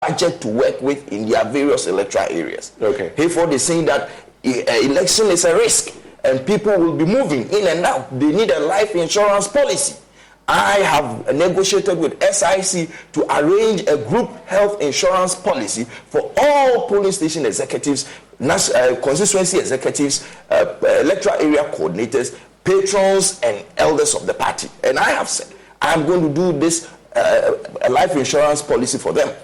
budget to work with in their various electoral areas. Okay. Therefore, they're saying that election is a risk and people will be moving in and out. They need a life insurance policy. I have negotiated with SIC to arrange a group health insurance policy for all polling station executives, constituency executives, electoral area coordinators, patrons, and elders of the party. And I have said, I'm going to do this a life insurance policy for them.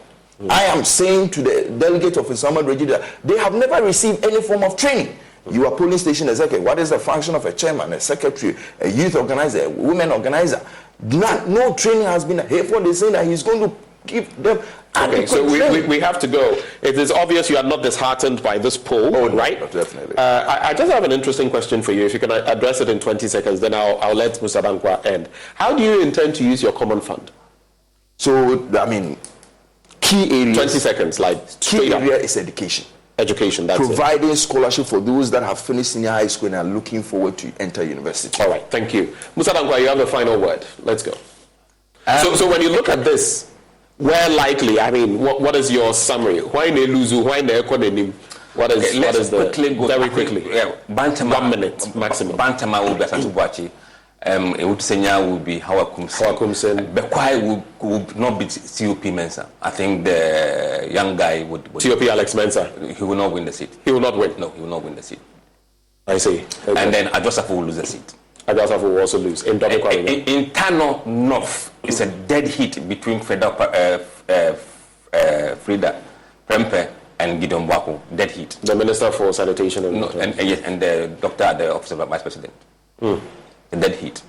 I am saying to the delegate of Islamic Regida, they have never received any form of training. You are polling station executive. What is the function of a chairman, a secretary, a youth organizer, a women organizer? No training has been. Therefore, they say that he's going to give them. Okay, so we have to go. It is obvious you are not disheartened by this poll, right? No, definitely. I just have an interesting question for you. If you can address it in 20 seconds, then I'll let Musa Dankwa end. How do you intend to use your common fund? So, I mean, key areas. 20 seconds, like key area is education. Education, that's providing scholarship for those that have finished senior high school and are looking forward to enter university. All right, thank you. Musa Dankwa, you have the final word. Let's go. So when you look at this, where likely, I mean, what is your summary? Why they lose? Why they economy? What is very quickly? 1 minute maximum. Bantama will be Santubachi. Senya will be Hawakumsen. Bekwai would not be COP Mensa. I think the young guy would COP Alex Mensa. He will not win the seat. He will not win? No, he will not win the seat. I see. Okay. And then Adjosafo will lose the seat. Adjosafo will also lose. In Tano North, it's a dead heat between Frida Prempe and Gideon Bwako. Dead heat. The Minister for Sanitation and the doctor at the Office of the Vice President. The dead heat.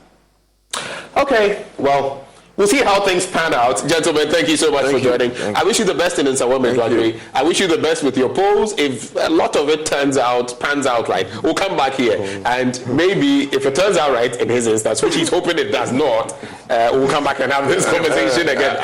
Okay, well, we'll see how things pan out. Gentlemen, thank you so much for joining. I wish you the best in Nsawam Graduate. I wish you the best with your polls. If a lot of it pans out right, we'll come back here. And maybe if it turns out right in his instance, which he's hoping it does not, we'll come back and have this conversation again.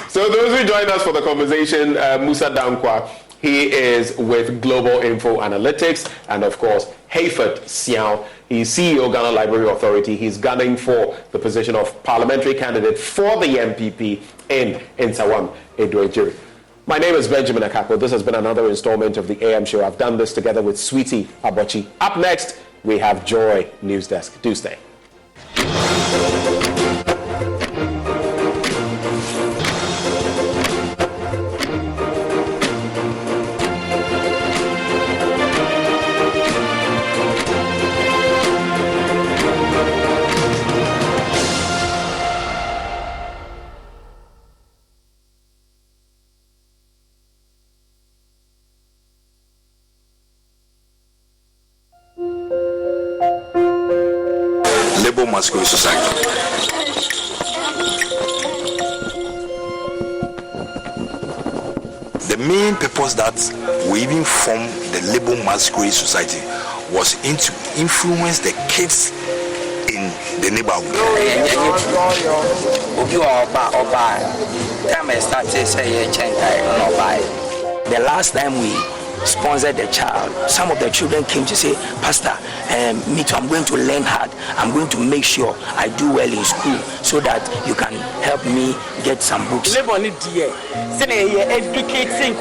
So those who joined us for the conversation, Musa Dankwa, he is with Global Info Analytics, and of course, Hayford Siao. He's CEO, Ghana Library Authority. He's gunning for the position of parliamentary candidate for the MPP in Nsawam Edwejiri. My name is Benjamin Akako. This has been another installment of the AM Show. I've done this together with Sweetie Abochi. Up next, we have Joy News Desk. Do stay. Masculine society. The main purpose that we even formed the Labour Masquerade Society was to influence the kids in the neighborhood. The last time we sponsored the child, some of the children came to say, Pastor, me too, I'm going to learn hard. I'm going to make sure I do well in school so that you can help me get some books. Educating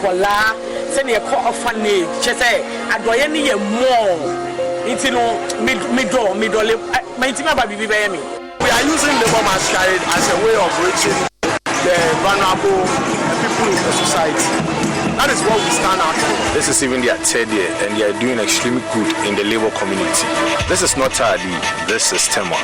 kola, send a call of funny, she say, I do any more. It's middle, my team about me. We are using the Labour Masquerade as a way of reaching the vulnerable people in the society. That is what we stand out for. This is even their third year, and they are doing extremely good in the labor community. This is not Tadi, this is Tema.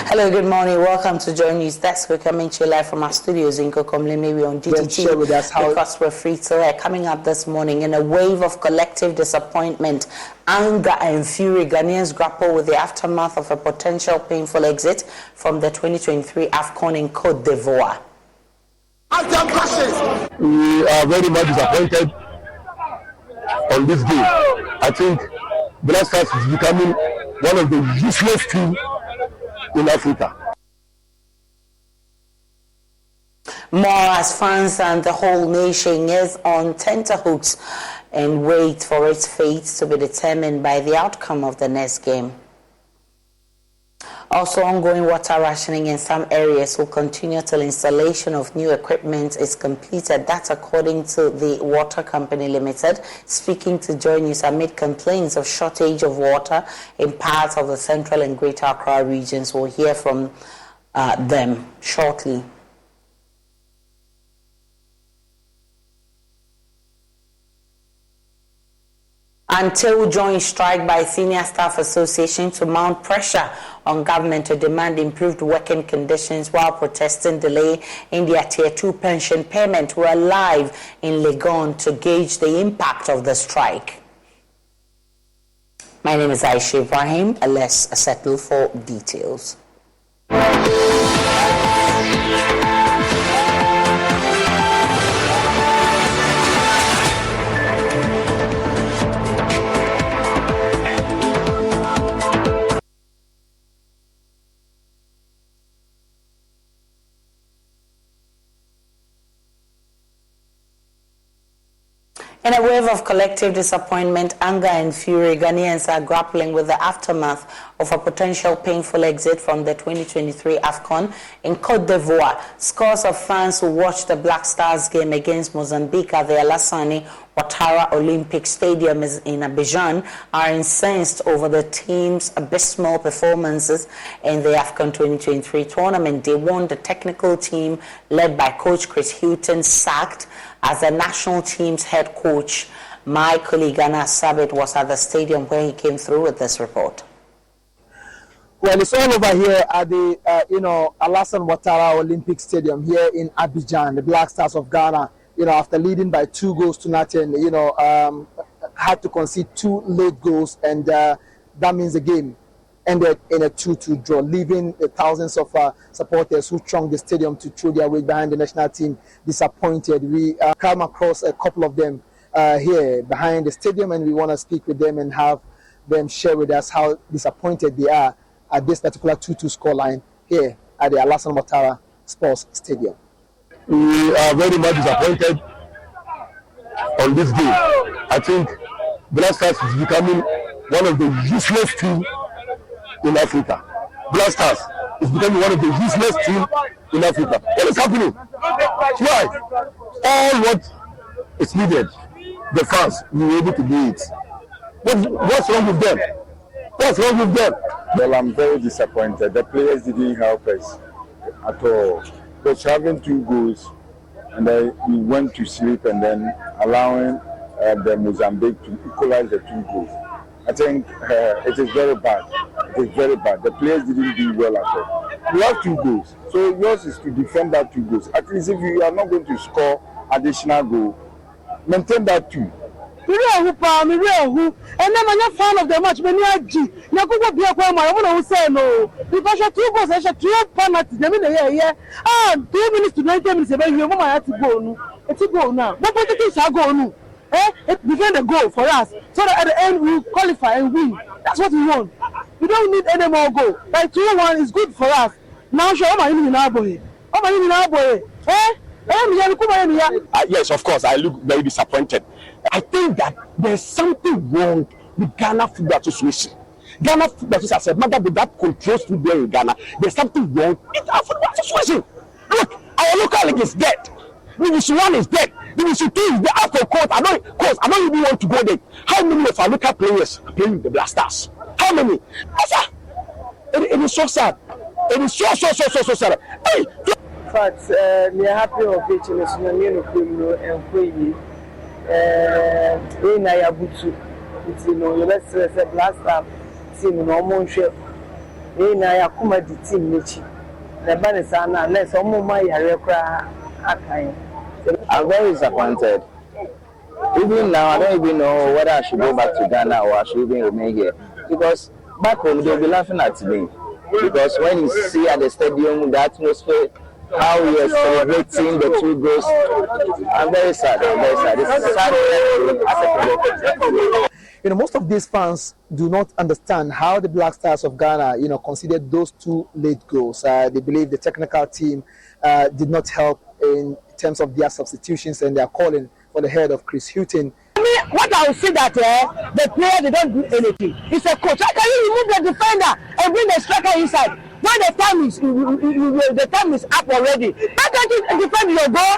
Hello, good morning. Welcome to JoyNews Desk. We're coming to you live from our studios in Kokomle, maybe on DTT, with us how because we're free to air. Coming up this morning, in a wave of collective disappointment, anger and fury, Ghanaians grapple with the aftermath of a potential painful exit from the 2023 AFCON in Côte d'Ivoire. We are very much disappointed on this game. I think Black Stars is becoming one of the useless teams in Africa. More as fans and the whole nation is on tenterhooks and wait for its fate to be determined by the outcome of the next game. Also, ongoing water rationing in some areas will continue till installation of new equipment is completed. That's according to the Water Company Limited. Speaking to JoyNews amid complaints of shortage of water in parts of the Central and Greater Accra regions. We'll hear from them shortly. Until joint strike by Senior Staff Association to mount pressure on government to demand improved working conditions while protesting delay in their Tier 2 pension payment. We're live in Legon to gauge the impact of the strike. My name is Aisha Ibrahim. Let's settle for details. In a wave of collective disappointment, anger and fury, Ghanaians are grappling with the aftermath of a potential painful exit from the 2023 AFCON in Côte d'Ivoire. Scores of fans who watched the Black Stars game against Mozambique at the Alassane Ouattara Olympic Stadium in Abidjan are incensed over the team's abysmal performances in the AFCON 2023 tournament. They want the technical team led by coach Chris Houghton sacked as the national team's head coach. My colleague Anna Sabit was at the stadium where he came through with this report. Well, it's all over here at the Alassane Ouattara Olympic Stadium here in Abidjan. The Black Stars of Ghana, after leading by 2-0, had to concede 2 late goals, and that means the game ended in a 2-2 draw, leaving the thousands of supporters who thronged the stadium to throw their weight behind the national team disappointed. We come across a couple of them here behind the stadium, and we want to speak with them and have them share with us how disappointed they are at this particular 2-2 scoreline here at the Alassane Ouattara Sports Stadium. We are very much disappointed on this game. I think Black Stars is becoming one of the useless teams in Africa. Black Stars is becoming one of the useless teams in Africa. What is happening? Why? All what is needed, the fans will be able to do it. What's wrong with them? What's wrong with them? Well, I'm very disappointed. The players didn't help us at all. Because having 2 goals, and then we went to sleep, and then allowing the Mozambique to equalize the 2 goals. I think it is very bad. It is very bad. The players didn't do well at all. We have 2 goals, so yours is to defend that 2 goals. At least if you are not going to score additional goal, maintain that 2. And then I'm not fan of the match. But I want to say no because 2 goals, I 2 penalties. 2 minutes to 90 minutes. You have to go. It's a goal now. What politics are going? Defend the goal for us, so that at the end we qualify and win. That's what we want. We don't need any more goal. Like 2-1 is good for us. Now show my in our boy. Yes, of course, I look very disappointed. I think that there's something wrong with Ghana Football Association. Ghana Football Association has a matter with that controls football in Ghana. There's something wrong with our football association. Look, our local league is dead. Division 1 is dead. Division 2 is dead. After court, I don't even want to go there. How many of our local players are playing the Black Stars? How many? It is so sad. It is so sad. Hey! But we are happy of it in the Sunamino and Queen. In Ayabutu, it's let's say Black Star team no more. na ya kuma di team nichi na ba ne sana unless omo ma yare kra akan. I'm very disappointed. Even now, I don't even know whether I should go back to Ghana or I should even remain here. Because back home, they'll be laughing at me. Because when you see at the stadium, the atmosphere, how we are celebrating the 2 goals, I'm very sad. It's sad. You know, most of these fans do not understand how the Black Stars of Ghana, considered those 2 late goals. They believe the technical team did not help in terms of their substitutions, and they are calling for the head of Chris Hughton. What I will see that the player they don't do anything. It's a coach. How can you remove the defender and bring the striker inside when the time is up already? How can you defend your goal?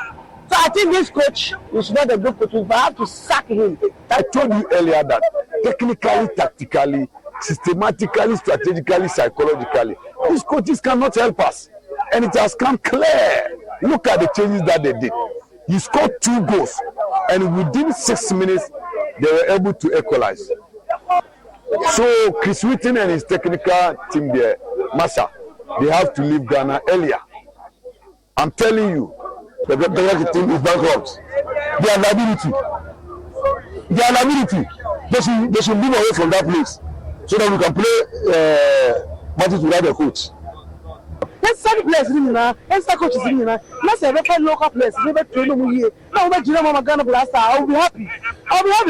So I think this coach is not a good coach. We have to sack him. I told you earlier that technically, tactically, systematically, strategically, psychologically, these coaches cannot help us. And it has come clear. Look at the changes that they did. He scored 2 goals, and within 6 minutes, they were able to equalize. So Chris Whitten and his technical team there, Massa, they have to leave Ghana earlier. I'm telling you, the technical team is bankrupt. Their liability. They should move away from that place so that we can play matches without a coach. Let's start players in now. Let's start coaches in now. Let's have a local players. Never train them here. Now we're doing Mama Ghana Blaster. I'll be happy.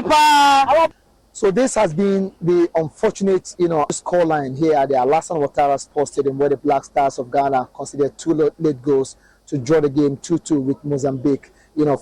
Pa. So this has been the unfortunate, scoreline here at the Alassane Ouattara Sports Stadium, where the Black Stars of Ghana considered 2 late goals to draw the game 2-2 with Mozambique.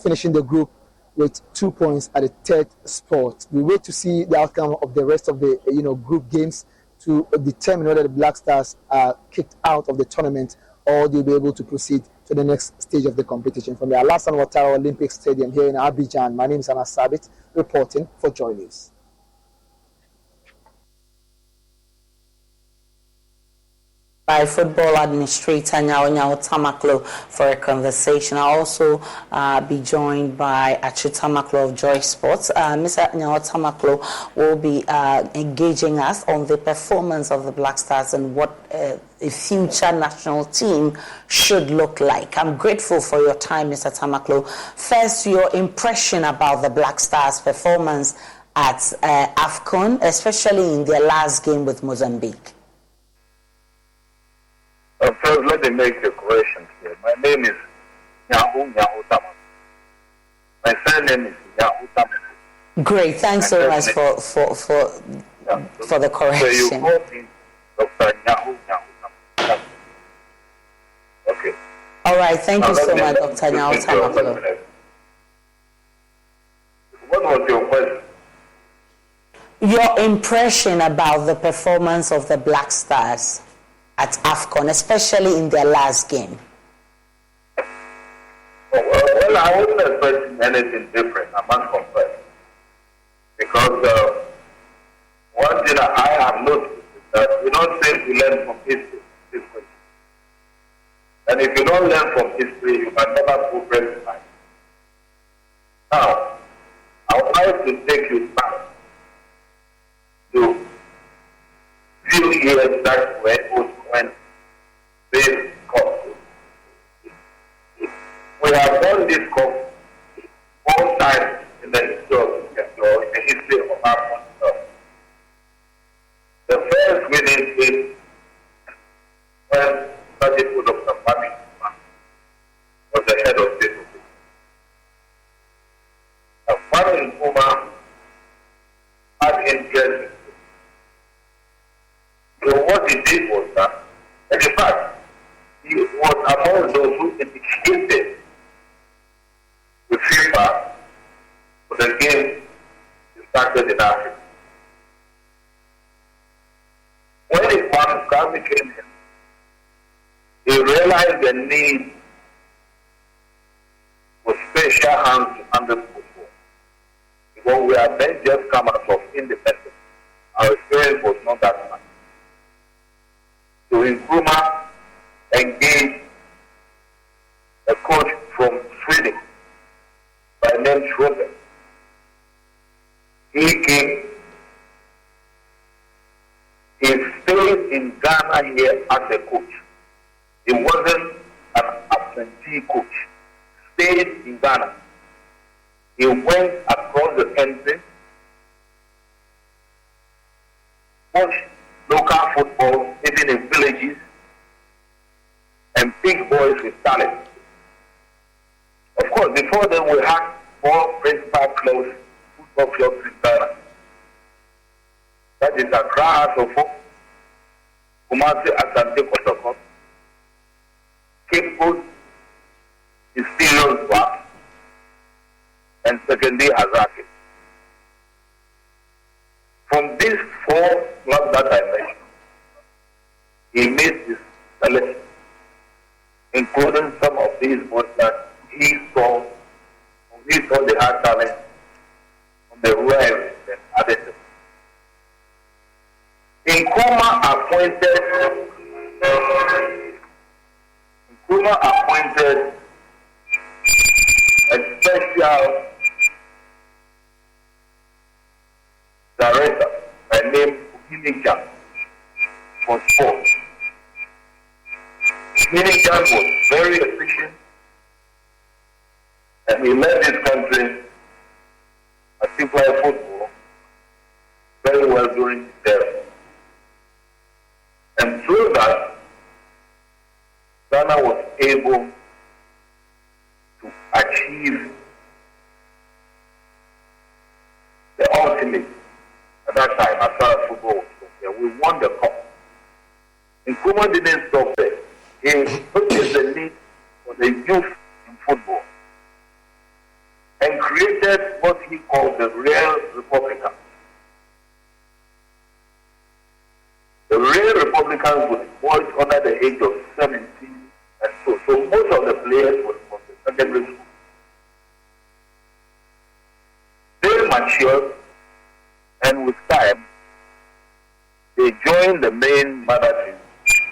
Finishing the group with 2 points at the 3rd spot. We wait to see the outcome of the rest of the group games to determine whether the Black Stars are kicked out of the tournament or they'll be able to proceed to the next stage of the competition. From the Alassane Ouattara Olympic Stadium here in Abidjan, my name is Anas Sabit, reporting for JoyNews. By football administrator Nyao Tamaklo for a conversation. I'll also be joined by Achu Tamaklo of Joy Sports. Mr. Nyao Tamaklo will be engaging us on the performance of the Black Stars and what a future national team should look like. I'm grateful for your time, Mr. Tamaklo. First, your impression about the Black Stars' performance at AFCON, especially in their last game with Mozambique. First, let me make a correction here. My name is Nyao Tamaklo. My surname is Nyao Tamaklo. Great, thanks so much for the correction. So you call me Dr. Nyao Tamaklo. Okay. All right, thank you so much, Dr. Nyao Tamaklo. What was your question? Your impression about the performance of the Black Stars at AFCON, especially in their last game? Well, I wasn't expecting anything different, I must confess. Because one thing I have noticed is that we don't seem to learn from history. And if you don't learn from history, you can never progress in life. Now, I would like to take you back to few years back when this cup. We have won this cup 4 times in the history of our country. The first winning is when Dr. Kwame was the head of state. Kwame Nkrumah had interest. So what he did was that, and in fact, he was among those who initiated the FIFA for the game started in Africa. When Kwame came in, he realized the need for special hands to handle football. Because we had then just come out of independence. Our experience was not that much. So Nkrumah engaged a coach from Sweden by name Schroeder. He came, he stayed in Ghana here as a coach. He wasn't an absentee coach. Stayed in Ghana. He went across the country, coached local football, even in villages, and big boys with talent. Of course, before then we had 4 principal clubs, football clubs in Ghana. That is Accra Asofo, Kumasi Asante Kotoko, Cape Coast, Imperial Swap, and secondly Hazaki. From these 4 clubs that I mentioned, he made his selection, including some of these boys that he saw they had talent on the rural areas and other things. Nkrumah appointed a special director by name Minijan for sports. Minijan was very efficient and he led this country as people play football very well during his era. And through that, Ghana was able to achieve the ultimate at that time as far as football was concerned. We won the cup. Nkrumah didn't stop there. He noticed the need for the youth in football and created what he called the Real Republicans. The Real Republicans were boys under the age of 17 and so. So most of the players were from the secondary school. They matured, and with time, they joined the main mother team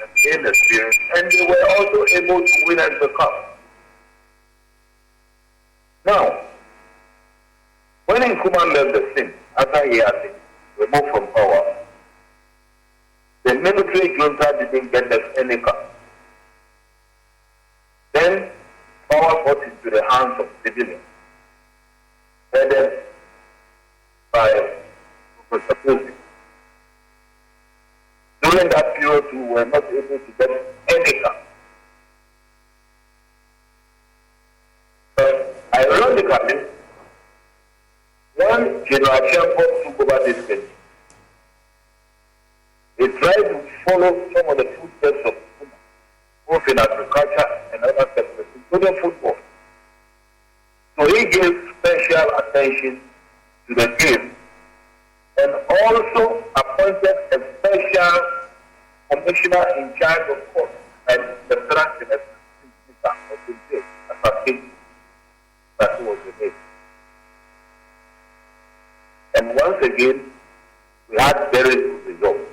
and gained experience, and they were also able to win the cup. Now, when Nkrumah left the scene, after he had been removed from power, the military junta didn't get us any cup. Then, power got into the hands of civilians, headed by Professor Pussy. During that period, we were not able to get any cup. But ironically, when General Champo took over this country, he tried to follow some of the footsteps of Nkrumah, both in agriculture and other sectors, including football. So he gave special attention to the game and also appointed a special commissioner in charge of sports and the branch in the assassin. That was the name. And once again, we had very good results.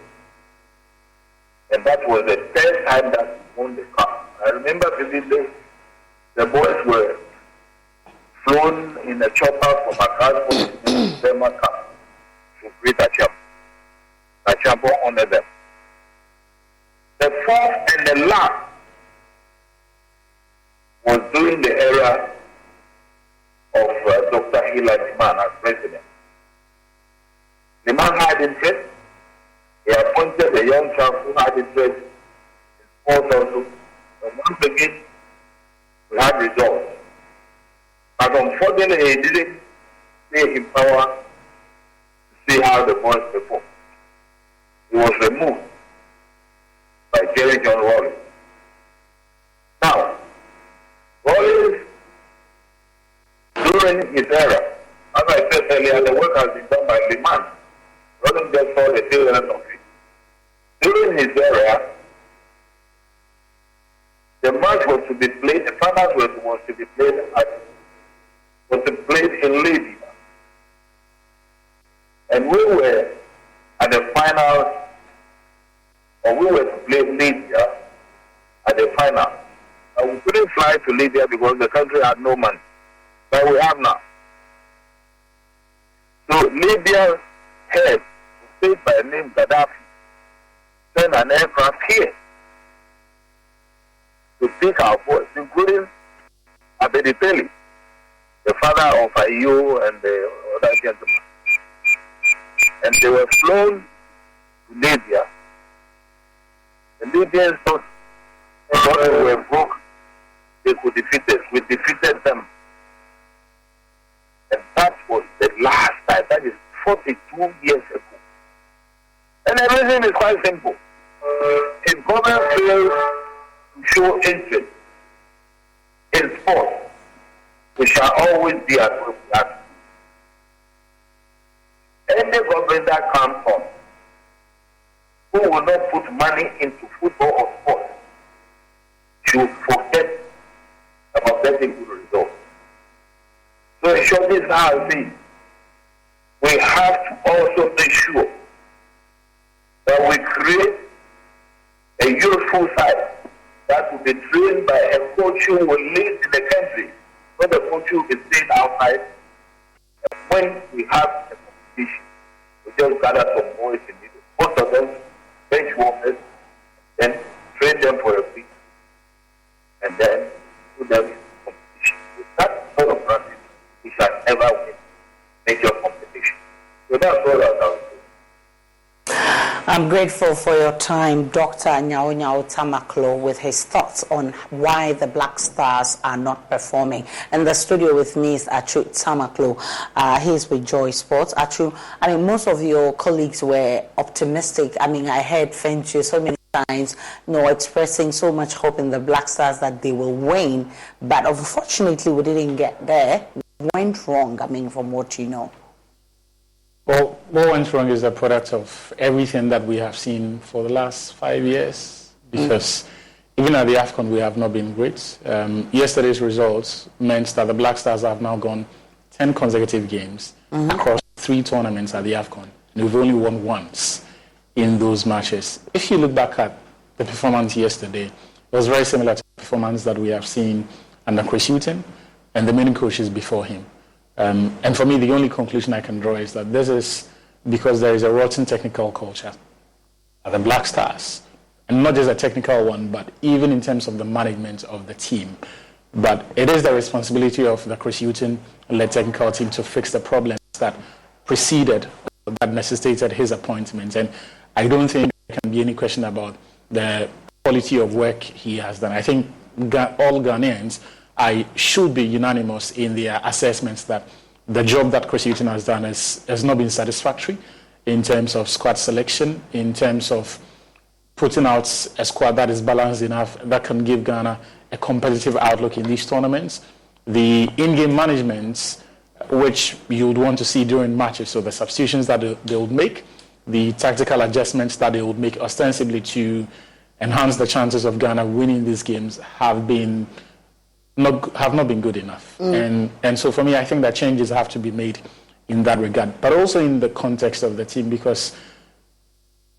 And that was the third time that we won the cup. I remember vividly, the boys were flown in a chopper from Accra to Burma Cup to greet Achampo. Achampo honored them. The fourth and the last was during the era of Dr. Hillary Liman as president. Liman had interest. He appointed a young child who had interest in sports also. And once again, we had results. But unfortunately, he didn't stay in power to see how the boys perform. He was removed by Jerry John Rawlings. Now, Rawlings, during his era, as I said earlier, the work has been done by Liman. Rawlings just saw the tail end of it. During his era, the match was to be played, the finals was to be played in Libya. And we were at the finals, or we were to play Libya at the final. And we couldn't fly to Libya because the country had no money. But we have now. So Libya's head, played by the name Gaddafi, send an aircraft here to pick our boys, including Abedipeli, the father of Ayo and the other gentleman. And they were flown to Libya. The Libyans thought they were broke. They could defeat us. We defeated them. And that was the last time. That is 42 years ago. And the reason is quite simple. If government fails to show interest in sport, we shall always be at where we are. Any government that comes on who will not put money into football or sport should forget about getting good results. So in short, this is how I see. We have to also make sure that we create a youthful side that will be trained by a coach who will lead in the country, not a coach who will be staying outside. And when we have a competition, we just gather some boys in it, most of them bench warmers, then train them for a week, and then put them in competition. With that sort of practice, we shall never win major competition. So that's all I know. I'm grateful for your time, Dr. Nyao Tamaklo, with his thoughts on why the Black Stars are not performing. In the studio with me is Achu Tamaklo. He's with Joy Sports. Achu, I mean, most of your colleagues were optimistic. I mean, I heard Fenchu so many times, expressing so much hope in the Black Stars that they will win. But unfortunately, we didn't get there. What went wrong, I mean, from what you know? Well, what went wrong is the product of everything that we have seen for the last 5 years, because even at the AFCON we have not been great. Yesterday's results meant that the Black Stars have now gone 10 consecutive games across 3 tournaments at the AFCON, and we've only won once in those matches. If you look back at the performance yesterday, it was very similar to the performance that we have seen under Chris Hughton and the many coaches before him. And for me, the only conclusion I can draw is that this is because there is a rotten technical culture at the Black Stars. And not just a technical one, but even in terms of the management of the team. But it is the responsibility of the Chris Hughton-led technical team to fix the problems that preceded, that necessitated his appointment. And I don't think there can be any question about the quality of work he has done. I think all Ghanaians should be unanimous in their assessments that the job that Chris Hughton has done has not been satisfactory in terms of squad selection, in terms of putting out a squad that is balanced enough, that can give Ghana a competitive outlook in these tournaments. The in-game management, which you would want to see during matches, so the substitutions that they would make, the tactical adjustments that they would make ostensibly to enhance the chances of Ghana winning these games have not been good enough. And so for me, I think that changes have to be made in that regard, but also in the context of the team, because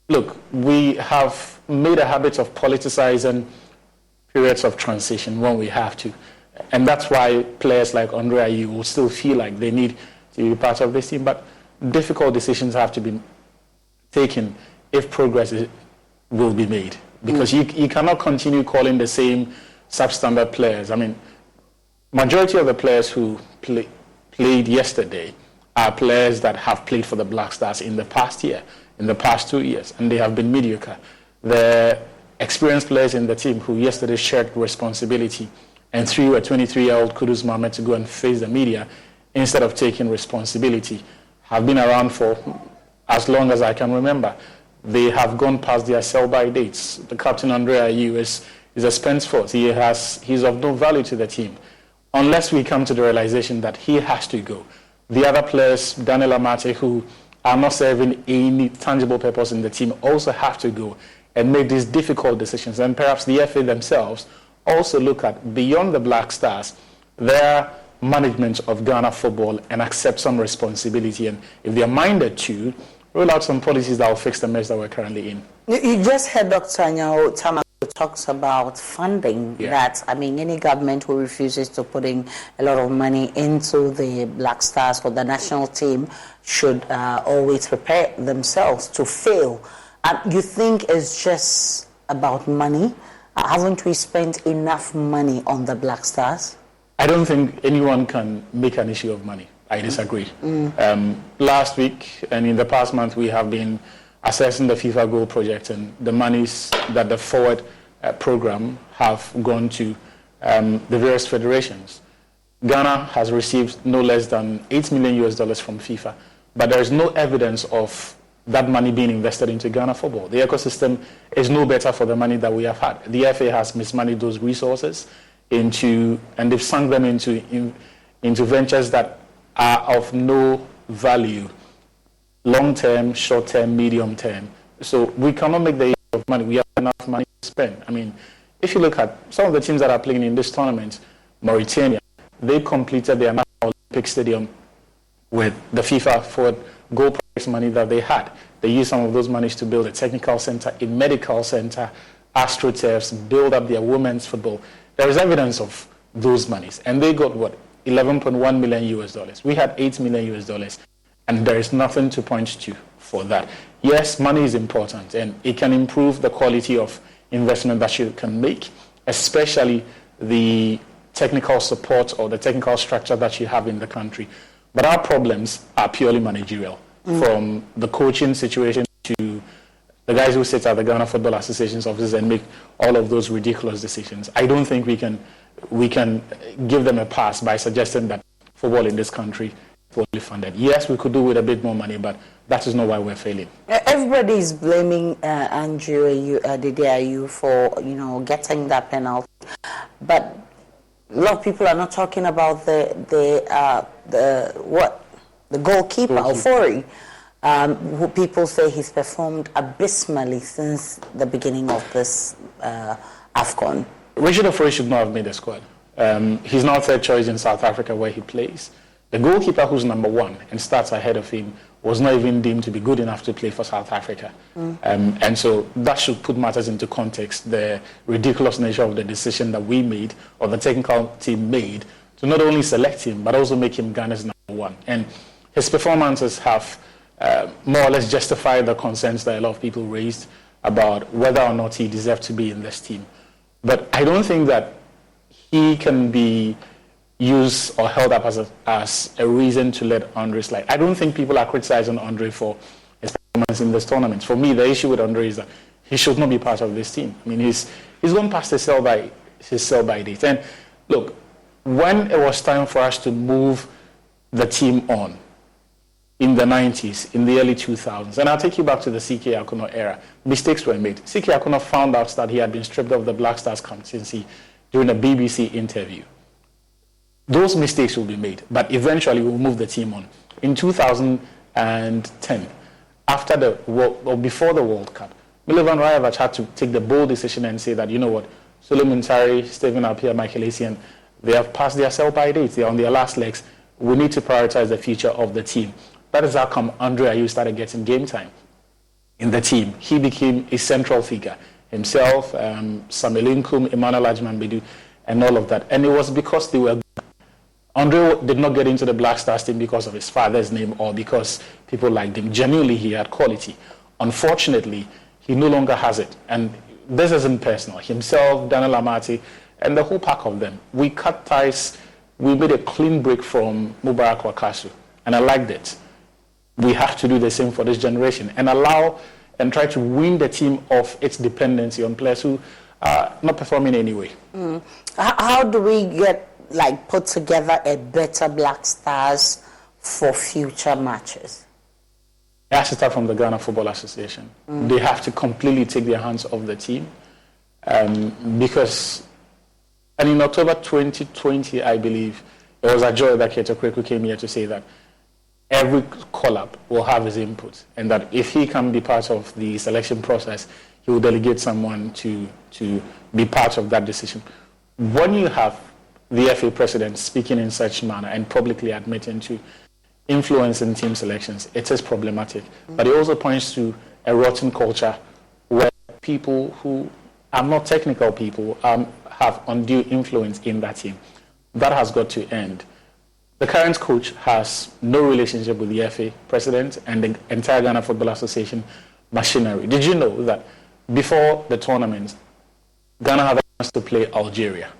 look, we have made a habit of politicizing periods of transition when we have to, and that's why players like Andre Ayew will still feel like they need to be part of this team, but difficult decisions have to be taken if progress will be made, because you cannot continue calling the same substandard players. I mean, majority of the players who played yesterday are players that have played for the Black Stars in the past year, in the past 2 years, and they have been mediocre. The experienced players in the team who yesterday shared responsibility and threw a 23-year-old Kudus Mohamed to go and face the media instead of taking responsibility have been around for as long as I can remember. They have gone past their sell-by dates. The captain, Andre Ayew, is a spent force. He's of no value to the team unless we come to the realization that he has to go. The other players, Daniel Amate, who are not serving any tangible purpose in the team, also have to go and make these difficult decisions. And perhaps the FA themselves also look at, beyond the Black Stars, their management of Ghana football and accept some responsibility. And if they're minded to, roll out some policies that will fix the mess that we're currently in. You just heard Dr. Nyao Tamaklo talks about funding, that, I mean, any government who refuses to put in a lot of money into the Black Stars or the national team should always prepare themselves to fail. You think it's just about money? Haven't we spent enough money on the Black Stars? I don't think anyone can make an issue of money. I disagree. Last week and in the past month, we have been assessing the FIFA Goal Project and the monies that the Forward program have gone to the various federations. Ghana has received no less than $8 million from FIFA, but there is no evidence of that money being invested into Ghana football. The ecosystem is no better for the money that we have had. The FA has mismanaged those resources and they've sunk them into ventures that are of no value, long-term, short-term, medium-term. So we cannot make the issue of money. We have enough money to spend. I mean, if you look at some of the teams that are playing in this tournament, Mauritania, they completed their National Olympic Stadium with the FIFA Forward Goal Project money that they had. They used some of those monies to build a technical center, a medical center, AstroTurfs, build up their women's football. There is evidence of those monies. And they got, what, $11.1 million. We had $8 million. And there is nothing to point to for that. Yes, money is important, and it can improve the quality of investment that you can make, especially the technical support or the technical structure that you have in the country. But our problems are purely managerial, from the coaching situation to the guys who sit at the Ghana Football Association's offices and make all of those ridiculous decisions. I don't think we can give them a pass by suggesting that football in this country is fully funded. Yes, we could do with a bit more money, but that is not why we're failing. Everybody is blaming Andrew Ayew for getting that penalty, but a lot of people are not talking about the goalkeeper, Ofori, who people say he's performed abysmally since the beginning of this AFCON. Richard Ofori should not have made the squad. He's now third choice in South Africa where he plays. The goalkeeper who's number one and starts ahead of him was not even deemed to be good enough to play for South Africa. And so that should put matters into context, the ridiculous nature of the decision that we made, or the technical team made, to not only select him, but also make him Ghana's number one. And his performances have more or less justified the concerns that a lot of people raised about whether or not he deserved to be in this team. But I don't think that he can be used or held up as a reason to let Andre slide. I don't think people are criticizing Andre for his performance in this tournament. For me, the issue with Andre is that he should not be part of this team. I mean, he's gone past his sell-by date. And look, when it was time for us to move the team on in the 90s, in the early 2000s, and I'll take you back to the C.K. Akuno era, mistakes were made. C.K. Akuno found out that he had been stripped of the Black Stars captaincy during a BBC interview. Those mistakes will be made, but eventually we'll move the team on. In 2010, after before the World Cup, Milovan Rajevac had to take the bold decision and say that, you know what, Suleiman Tari, Stephen Appiah, Michael Essien, they have passed their sell-by dates. They're on their last legs. We need to prioritize the future of the team. That is how come Andre Ayew started getting game time in the team. He became a central figure. Himself, Samuel Inkum, Emmanuel Ajman-Bedu, and all of that. And it was because they were good. Andre did not get into the Black Stars team because of his father's name or because people liked him. Genuinely, he had quality. Unfortunately, he no longer has it. And this isn't personal. Himself, Daniel Amati, and the whole pack of them. We cut ties. We made a clean break from Mubarak Wakasu. And I liked it. We have to do the same for this generation and allow and try to wean the team of its dependency on players who are not performing anyway. How do we put together a better Black Stars for future matches? It has to start from the Ghana Football Association. They have to completely take their hands off the team because, and in October 2020, I believe, it was Ajoy that Ketokweku came here to say that every call-up will have his input, and that if he can be part of the selection process, he will delegate someone to be part of that decision. When you have the FA president speaking in such manner and publicly admitting to influence in team selections, it is problematic. But it also points to a rotten culture where people who are not technical people have undue influence in that team. That has got to end. The current coach has no relationship with the FA president and the entire Ghana Football Association, machinery. Did you know that before the tournament, Ghana had a chance to play Algeria,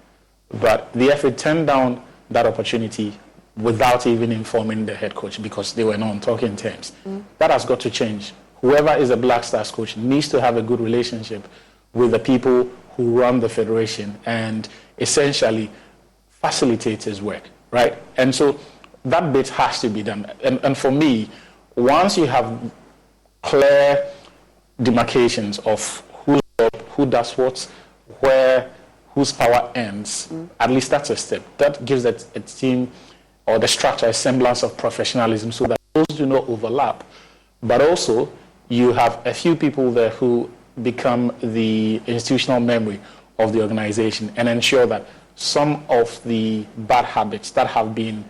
but the FA turned down that opportunity without even informing the head coach because they were not on talking terms. That has got to change. Whoever is a Black Stars coach needs to have a good relationship with the people who run the federation and essentially facilitate his work, right? And so that bit has to be done. And for me, once you have clear demarcations of who does what, where, whose power ends, at least that's a step. That gives a team or the structure a semblance of professionalism so that those do not overlap. But also, you have a few people there who become the institutional memory of the organization and ensure that some of the bad habits that have been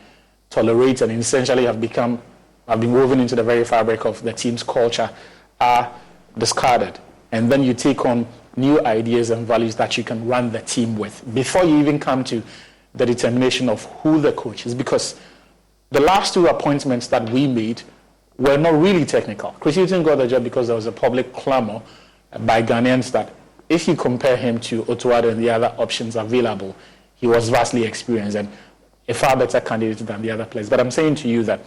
tolerated and essentially have been woven into the very fabric of the team's culture are discarded. And then you take on new ideas and values that you can run the team with before you even come to the determination of who the coach is. Because the last two appointments that we made were not really technical. Chris Hughton got the job because there was a public clamor by Ghanaians that if you compare him to Otuado and the other options available, he was vastly experienced and a far better candidate than the other players. But I'm saying to you that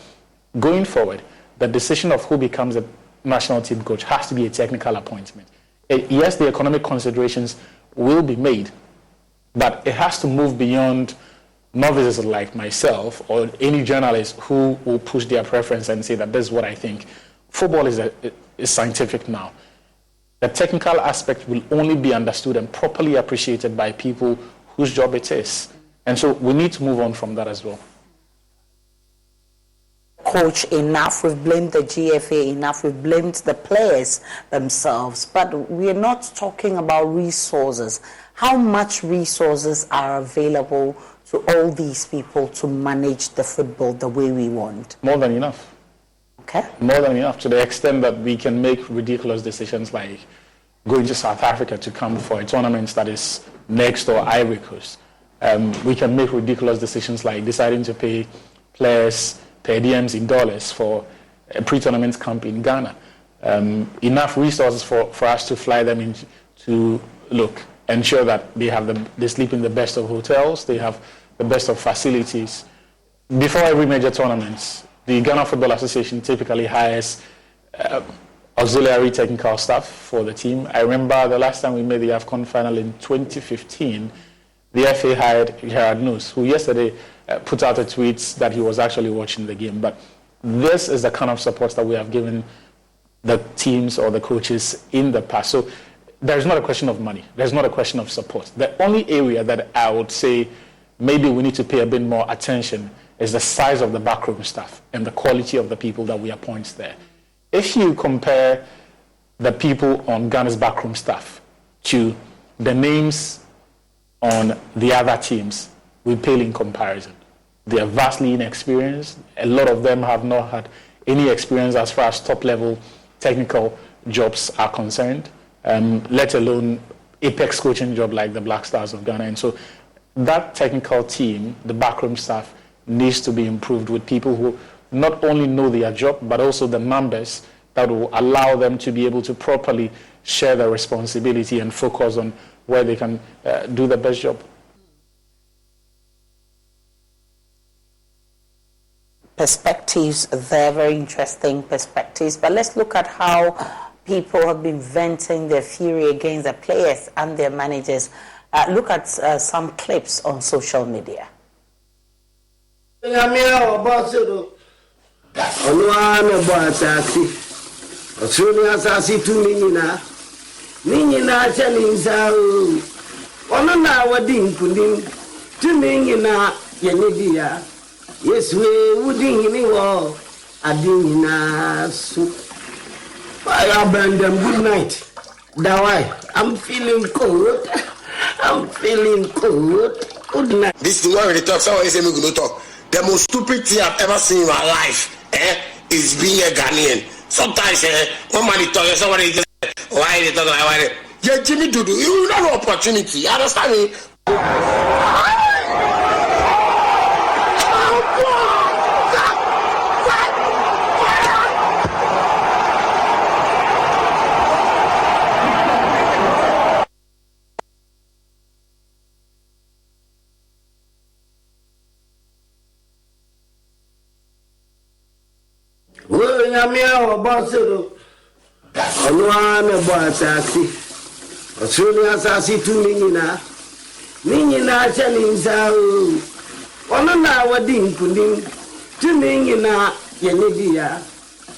going forward, the decision of who becomes a national team coach has to be a technical appointment. Yes, the economic considerations will be made, but it has to move beyond novices like myself or any journalist who will push their preference and say that this is what I think. Football is scientific now. The technical aspect will only be understood and properly appreciated by people whose job it is. And so we need to move on from that as well. Coach, enough. We've blamed the GFA enough. We've blamed the players themselves. But we're not talking about resources. How much resources are available to all these people to manage the football the way we want? More than enough. Okay. More than enough, to the extent that we can make ridiculous decisions like going to South Africa to come for a tournament that is next or Ivory Coast. We can make ridiculous decisions like deciding to pay players per diems in dollars for a pre-tournament camp in Ghana. Enough resources for us to fly them in to ensure that they sleep in the best of hotels, they have the best of facilities. Before every major tournament, the Ghana Football Association typically hires auxiliary technical staff for the team. I remember the last time we made the AFCON final in 2015, the FA hired Gerard Nus, who yesterday put out a tweet that he was actually watching the game. But this is the kind of support that we have given the teams or the coaches in the past. So there's not a question of money. There's not a question of support. The only area that I would say maybe we need to pay a bit more attention is the size of the backroom staff and the quality of the people that we appoint there. If you compare the people on Ghana's backroom staff to the names on the other teams, we pale in comparison. They are vastly inexperienced. A lot of them have not had any experience as far as top-level technical jobs are concerned, let alone apex coaching job like the Black Stars of Ghana. And so that technical team, the backroom staff, needs to be improved with people who not only know their job, but also the numbers that will allow them to be able to properly share the responsibility and focus on where they can do the best job. Perspectives, they're very interesting perspectives. But let's look at how people have been venting their fury against the players and their managers. Look at some clips on social media. Yes, we wouldn't anymore. I didn't know. I abandoned. Good night. That why I'm feeling cold. I'm feeling cold. Good night. This thing where we talk, someone say me go talk. The most stupid thing I've ever seen in my life, is being a Ghanaian. Sometimes, one man is talking, somebody is like, why they talk like why? Yeah, Jimmy Dudu, you have an opportunity. You understand me? nyamia obosoro onu ame bo atasi osuni asasi tumingina ningina chalinza onu na wadi nkunim tumingina yenedia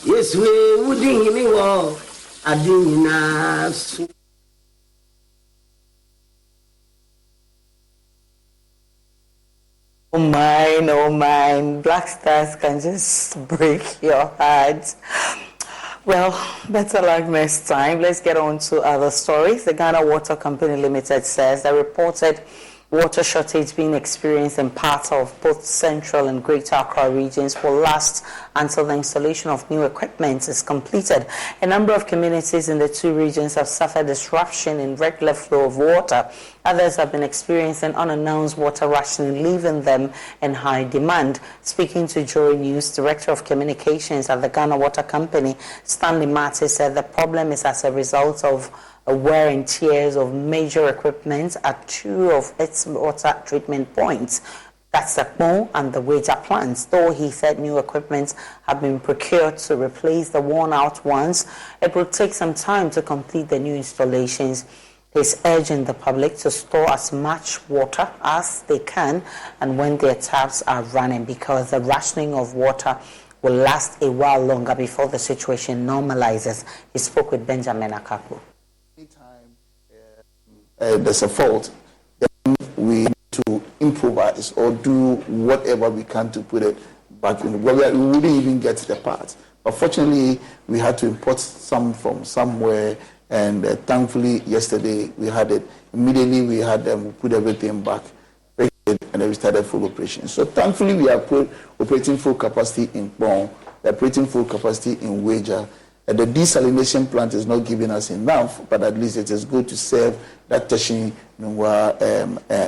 yeswe wudingini wo adingina su. Oh mine, Black Stars can just break your heart. Well, better luck next time. Let's get on to other stories. The Ghana Water Company Limited says the reported water shortage being experienced in parts of both central and greater Accra regions will last until the installation of new equipment is completed. A number of communities in the two regions have suffered disruption in regular flow of water. Others have been experiencing unannounced water rationing, leaving them in high demand. Speaking to JoyNews, Director of Communications at the Ghana Water Company, Stanley Marty, said the problem is as a result of wear and tears of major equipment at two of its water treatment points. That's the Mo and the Wager plants. Though he said new equipment have been procured to replace the worn-out ones, it will take some time to complete the new installations. He's urging the public to store as much water as they can and when their taps are running, because the rationing of water will last a while longer before the situation normalizes. He spoke with Benjamin Akapo. There's a fault, then we need to improvise or do whatever we can to put it back in. Well, we wouldn't even get the parts. But fortunately, we had to import some from somewhere, and thankfully, yesterday we had it. Immediately, we had them put everything back, and then we started full operation. So thankfully, we are operating full capacity in Bon, operating full capacity in Wager. The desalination plant is not giving us enough, but at least it is good to serve that Tashin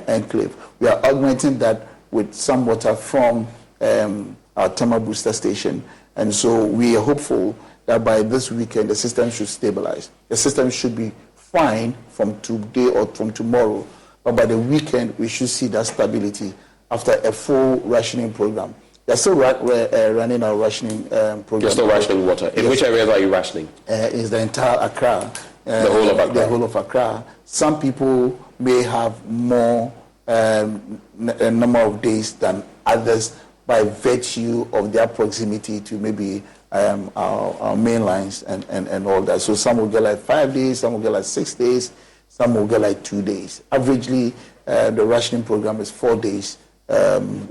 enclave. We are augmenting that with some water from our thermal booster station. And so we are hopeful that by this weekend, the system should stabilize. The system should be fine from today or from tomorrow. But by the weekend, we should see that stability after a full rationing program. They're still running our rationing program. You're still rationing water. In which areas are you rationing? Is the entire Accra. The whole of Accra? The whole of Accra. Some people may have more number of days than others by virtue of their proximity to maybe our main lines and all that. So some will get like 5 days, some will get like 6 days, some will get like 2 days. Averagely, the rationing program is 4 days.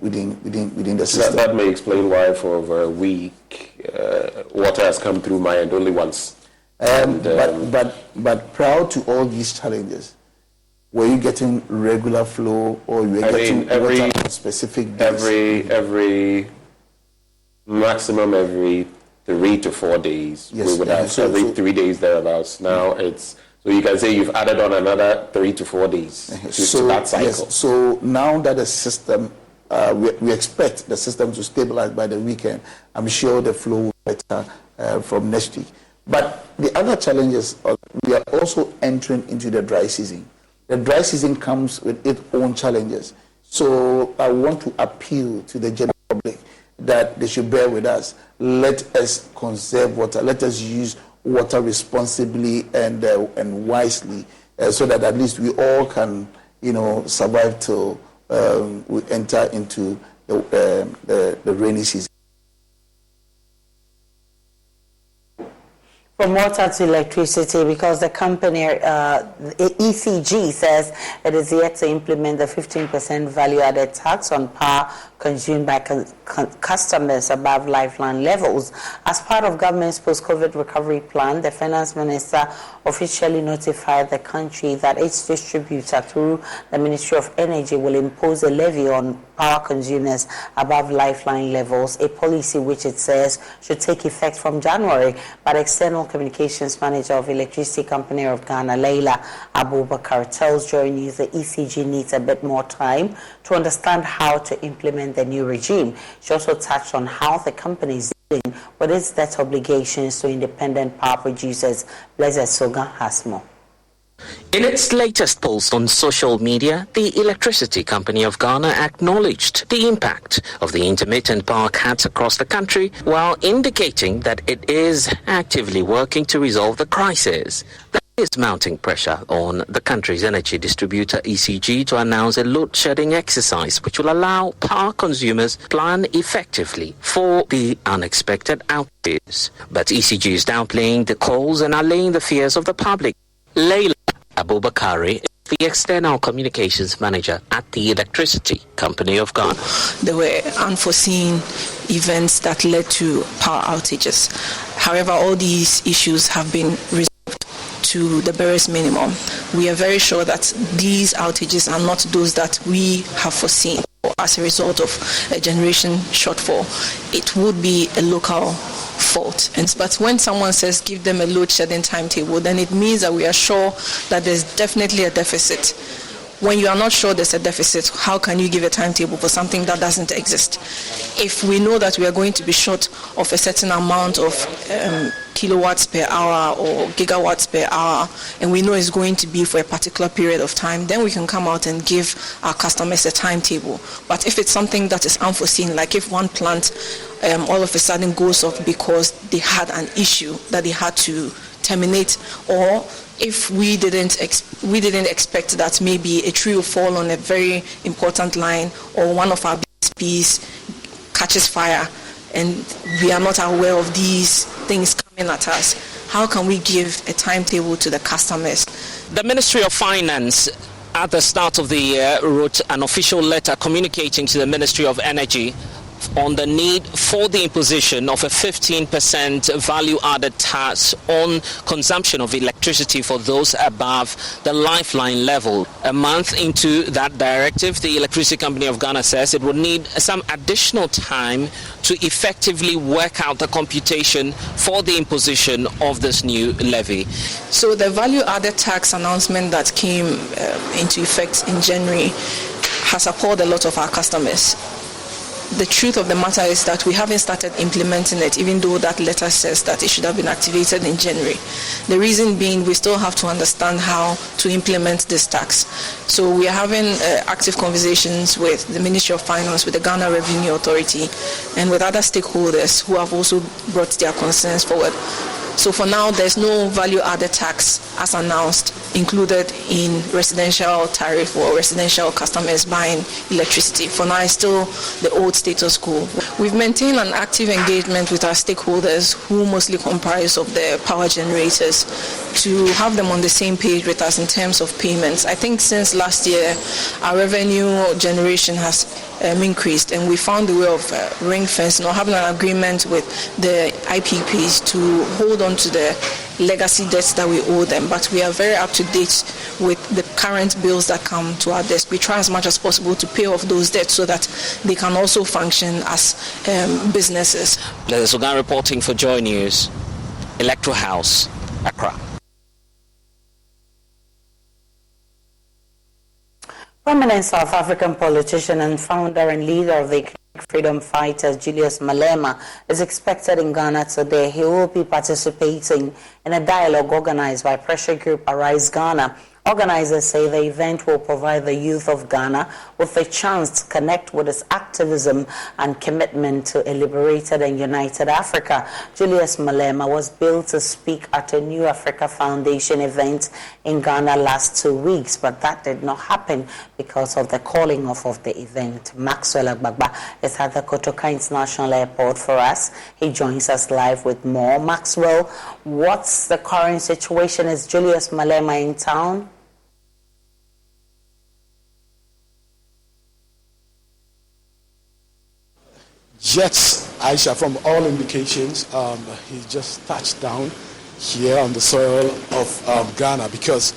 Within the system. That may explain why for over a week water has come through my end only once. But prior to all these challenges, were you getting regular flow or you were getting water on specific days? Every maximum every 3 to 4 days. Yes, we would have every 3 days thereabouts. Now it's so you can say you've added on another 3 to 4 days to that cycle. Yes, so now that the system, we expect the system to stabilize by the weekend. I'm sure the flow will be better from next week. But the other challenge is we are also entering into the dry season. The dry season comes with its own challenges. So I want to appeal to the general public that they should bear with us. Let us conserve water. Let us use water responsibly and wisely, so that at least we all can, survive till we enter into the rainy season. From water to electricity, because the company, ECG, says it is yet to implement the 15% value-added tax on power consumed by customers above lifeline levels. As part of government's post-COVID recovery plan, the finance minister officially notified the country that its distributor, through the Ministry of Energy, will impose a levy on power consumers above lifeline levels, a policy which it says should take effect from January. But external communications manager of Electricity Company of Ghana, Leila Abubakar, tells JoyNews the ECG needs a bit more time to understand how to implement the new regime. She also touched on how the company is dealing with its debt obligations to independent power producers. Blessed Soga has more. In its latest post on social media, the Electricity Company of Ghana acknowledged the impact of the intermittent power cuts across the country while indicating that it is actively working to resolve the crisis. There is mounting pressure on the country's energy distributor ECG to announce a load-shedding exercise which will allow power consumers to plan effectively for the unexpected outages. But ECG is downplaying the calls and allaying the fears of the public. Leila Abubakari is the external communications manager at the Electricity Company of Ghana. There were unforeseen events that led to power outages. However, all these issues have been resolved to the barest minimum. We are very sure that these outages are not those that we have foreseen as a result of a generation shortfall. It would be a local fault. But when someone says give them a load shedding timetable, then it means that we are sure that there's definitely a deficit. When you are not sure there's a deficit, how can you give a timetable for something that doesn't exist? If we know that we are going to be short of a certain amount of kilowatts per hour or gigawatts per hour, and we know it's going to be for a particular period of time, then we can come out and give our customers a timetable. But if it's something that is unforeseen, like if one plant all of a sudden goes off because they had an issue that they had to terminate, or if we didn't expect that maybe a tree will fall on a very important line, or one of our BSPs catches fire, and we are not aware of these things coming at us, how can we give a timetable to the customers? The Ministry of Finance at the start of the year wrote an official letter communicating to the Ministry of Energy on the need for the imposition of a 15% value-added tax on consumption of electricity for those above the lifeline level. A month into that directive, the Electricity Company of Ghana says it would need some additional time to effectively work out the computation for the imposition of this new levy. So the value-added tax announcement that came into effect in January has appalled a lot of our customers. The truth of the matter is that we haven't started implementing it, even though that letter says that it should have been activated in January. The reason being, we still have to understand how to implement this tax. So we are having active conversations with the Ministry of Finance, with the Ghana Revenue Authority, and with other stakeholders who have also brought their concerns forward. So for now, there's no value-added tax as announced included in residential tariff or residential customers buying electricity. For now, it's still the old status quo. We've maintained an active engagement with our stakeholders, who mostly comprise of the power generators, to have them on the same page with us in terms of payments. I think since last year, our revenue generation has increased, and we found a way of ring fencing or having an agreement with the IPPs to hold on to the legacy debts that we owe them. But we are very up to date with the current bills that come to our desk. We try as much as possible to pay off those debts so that they can also function as businesses. There's Sugan reporting for Joy News, Electoral House, Accra. Prominent South African politician and founder and leader of the freedom fighters, Julius Malema, is expected in Ghana today. He will be participating in a dialogue organized by pressure group Arise Ghana. Organizers say the event will provide the youth of Ghana with a chance to connect with its activism and commitment to a liberated and united Africa. Julius Malema was billed to speak at a New Africa Foundation event in Ghana last 2 weeks, but that did not happen because of the calling off of the event. Maxwell Agbagba is at the Kotoka International Airport for us. He joins us live with more. Maxwell, what's the current situation? Is Julius Malema in town? Yes, Aisha, from all indications, he just touched down here on the soil of Ghana, because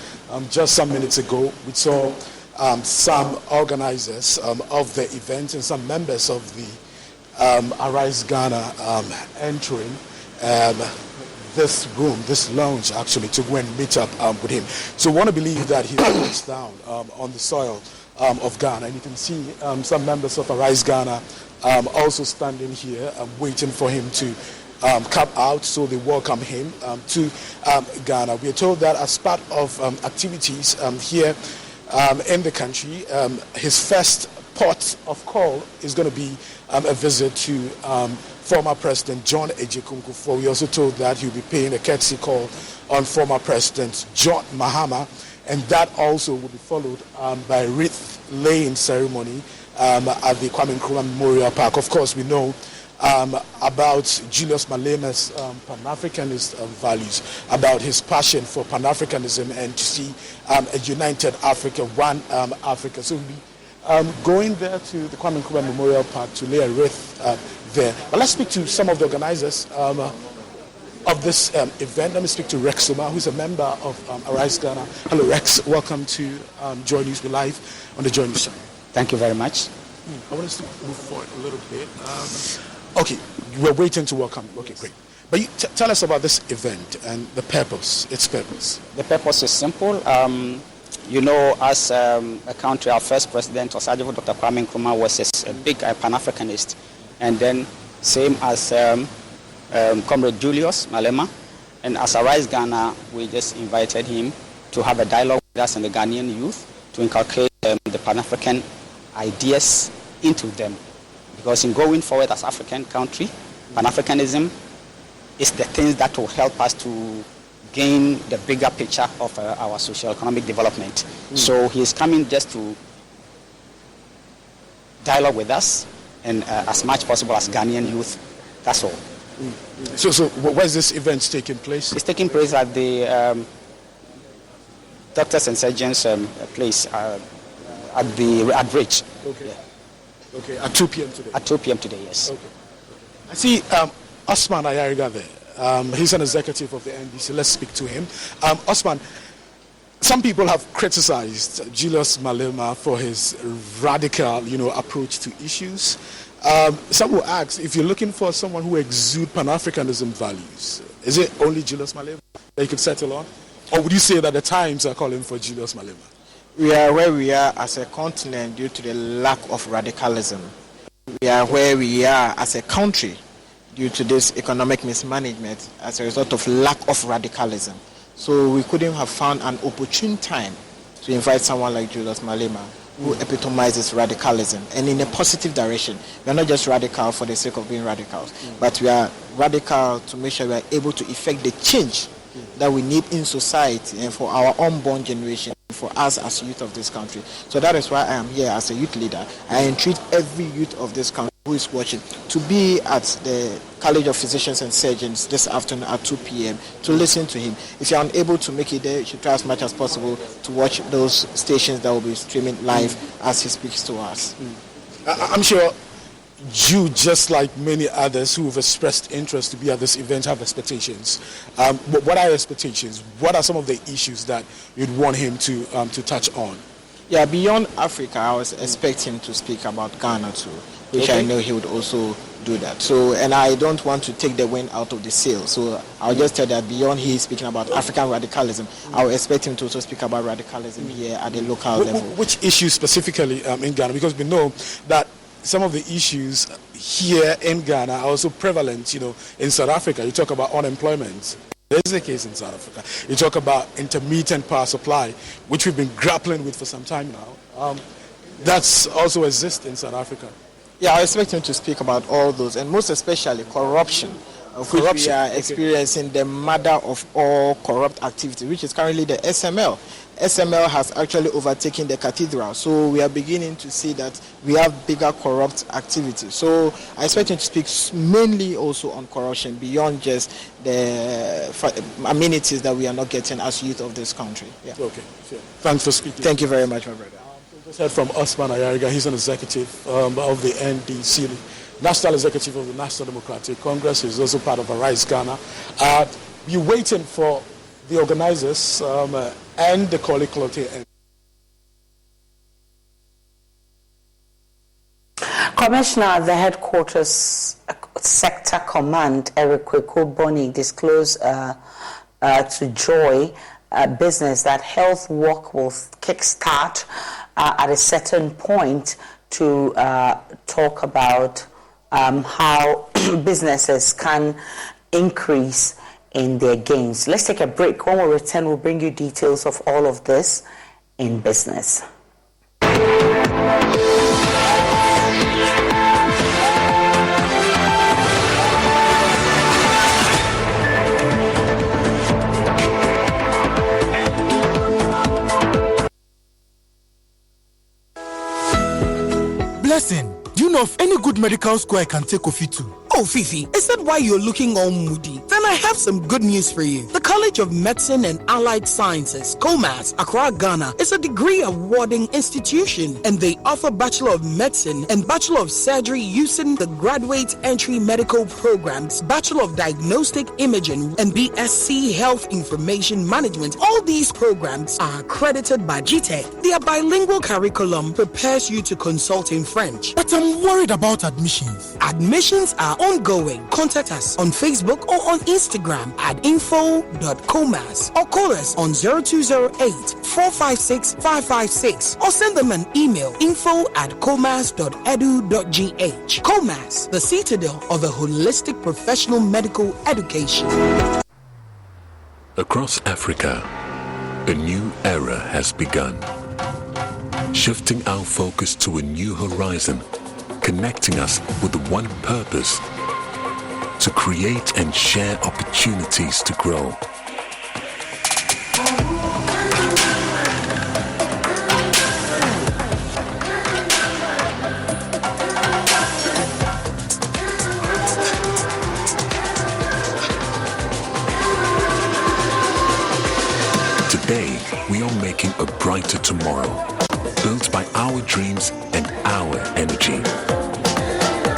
just some minutes ago we saw some organizers of the event and some members of the Arise Ghana entering this room, this lounge actually, to go and meet up with him. So I want to believe that he touched down on the soil of Ghana, and you can see some members of Arise Ghana also standing here waiting for him to come out, so they welcome him to Ghana. We are told that as part of activities here in the country, his first port of call is going to be a visit to former President John Ejikunkufo. We also told that he'll be paying a courtesy call on former President John Mahama, and that also will be followed by a wreath-laying ceremony at the Kwame Nkrumah Memorial Park. Of course, we know about Julius Malema's Pan-Africanist values, about his passion for Pan-Africanism and to see a united Africa, one Africa. So we'll be going there to the Kwame Nkrumah Memorial Park to lay a wreath there. But let's speak to some of the organizers of this event. Let me speak to Rex Soma, who's a member of Arise Ghana. Hello, Rex. Welcome to Joy News. We're live on the Joy News channel. Thank you very much. I want us to move forward a little bit. Okay, we're waiting to welcome. Okay, great. But you tell us about this event and the purpose, its purpose. The purpose is simple. You know, as a country, our first president, Osagyefo Dr. Kwame Nkrumah, was a big Pan-Africanist. And then, same as Comrade Julius Malema. And as Arise Ghana, we just invited him to have a dialogue with us and the Ghanaian youth to inculcate the Pan-African ideas into them. Because in going forward as African country, Pan-Africanism is the things that will help us to gain the bigger picture of our socio-economic development. So he is coming just to dialogue with us and as much possible as Ghanaian youth. That's all. So where's this event taking place? It's taking place at the Doctors and Surgeons place at Bridge. Okay. Yeah. Okay, at 2 p.m. today? At 2 p.m. today, yes. Okay. I see Osman Ayariga there. He's an executive of the NDC. Let's speak to him. Osman, some people have criticized Julius Malema for his radical, approach to issues. Some will ask, if you're looking for someone who exudes Pan-Africanism values, is it only Julius Malema that you could settle on? Or would you say that the times are calling for Julius Malema? We are where we are as a continent due to the lack of radicalism. We are where we are as a country due to this economic mismanagement as a result of lack of radicalism. So we couldn't have found an opportune time to invite someone like Julius Malema, who epitomizes radicalism, and in a positive direction. We are not just radical for the sake of being radicals, but we are radical to make sure we are able to effect the change that we need in society and for our unborn generation, for us as youth of this country. So that is why I am here as a youth leader. I entreat every youth of this country who is watching to be at the College of Physicians and Surgeons this afternoon at 2 p.m. to listen to him. If you are unable to make it there, you should try as much as possible to watch those stations that will be streaming live as he speaks to us. I'm sure you, just like many others who have expressed interest to be at this event, have expectations. What are your expectations? What are some of the issues that you'd want him to touch on? Yeah, beyond Africa, I was expecting him to speak about Ghana too, which I know he would also do that. So, and I don't want to take the wind out of the sail. So I'll just tell that beyond he speaking about African radicalism, I would expect him to also speak about radicalism here at the local level. Which issues specifically in Ghana? Because we know that some of the issues here in Ghana are also prevalent, in South Africa. You talk about unemployment. This is the case in South Africa. You talk about intermittent power supply, which we've been grappling with for some time now. That's also exists in South Africa. Yeah, I expect him to speak about all those, and most especially corruption. Which we are experiencing the mother of all corrupt activity, which is currently the SML. SML has actually overtaken the cathedral, so we are beginning to see that we have bigger corrupt activity. So I expect him to speak mainly also on corruption beyond just the amenities that we are not getting as youth of this country. Yeah. Okay, sure. Thanks for speaking. Thank you very much, my brother. Just heard from Osman Ayariga. He's an executive of the NDC. National Executive of the National Democratic Congress. He's also part of Arise Ghana. We're waiting for the organizers and the Koli Klote. Commissioner at the Headquarters Sector Command, Eric Kweku Boni, disclosed to Joy Business that health work will kickstart at a certain point to talk about how businesses can increase in their gains. Let's take a break. When we return, we'll bring you details of all of this in business. Blessing, do you know of any good medical school I can take Kofi to? Oh, Fifi, is that why you're looking all moody? Then I have some good news for you. The College of Medicine and Allied Sciences, COMAS, Accra, Ghana, is a degree-awarding institution, and they offer Bachelor of Medicine and Bachelor of Surgery using the Graduate Entry Medical Programs, Bachelor of Diagnostic Imaging, and BSc Health Information Management. All these programs are accredited by GTEC. Their bilingual curriculum prepares you to consult in French. But I'm worried about admissions. Admissions are ongoing. Contact us on Facebook or on Instagram at info.comas or call us on 0208-456-556 or send them an email info@comas.edu.gh. COMAS, the citadel of a holistic professional medical education. Across Africa, a new era has begun, shifting our focus to a new horizon, connecting us with one purpose: to create and share opportunities to grow. Today, we are making a brighter tomorrow, built by our dreams and our energy.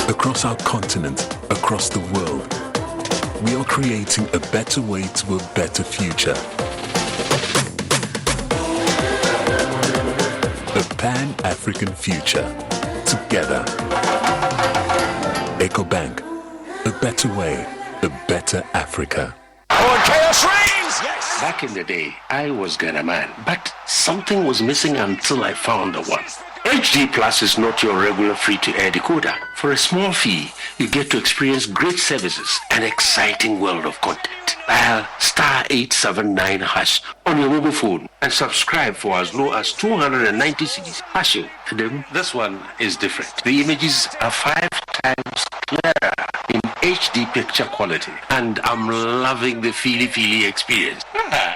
Across our continent, across the world, we are creating a better way to a better future. A Pan-African future. Together. EcoBank. A better way, a better Africa. Oh, chaos reigns! Yes! Back in the day, I was Ghana man, but something was missing until I found the one. HD Plus is not your regular free-to-air decoder. For a small fee, you get to experience great services and exciting world of content. Dial *879# on your mobile phone and subscribe for as low as 290 cedis. Hasho, this one is different. The images are 5 times clearer in HD picture quality, and I'm loving the feely experience.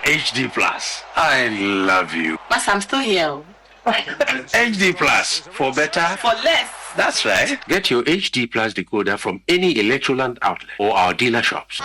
HD Plus, I love you. But I'm still here. HD Plus, for better, for less. That's right. Get your HD Plus decoder from any Electroland outlet or our dealer shops.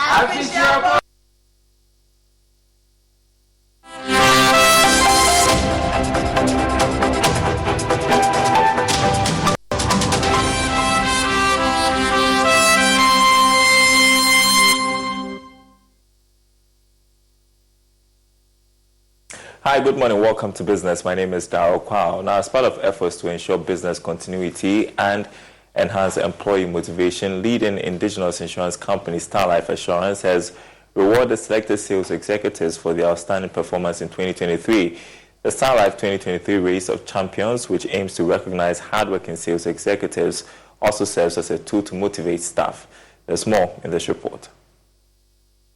Hi, good morning. Welcome to Business. My name is Darryl Kwao. Now, as part of efforts to ensure business continuity and enhance employee motivation, leading indigenous insurance company Star Life Assurance has rewarded selected sales executives for their outstanding performance in 2023. The Star Life 2023 Race of Champions, which aims to recognize hardworking sales executives, also serves as a tool to motivate staff. There's more in this report.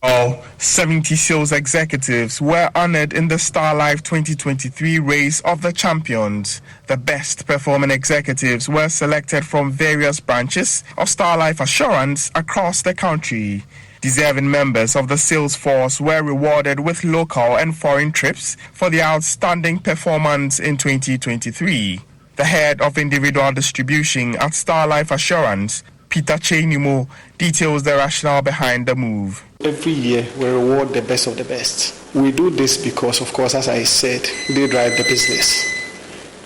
All 70 sales executives were honored in the Star Life 2023 Race of the Champions. The best performing executives were selected from various branches of Star Life Assurance across the country. Deserving members of the sales force were rewarded with local and foreign trips for their outstanding performance in 2023. The head of individual distribution at Star Life Assurance, Peter Chenimo, details the rationale behind the move. Every year we reward the best of the best. We do this because, of course, as I said, they drive the business.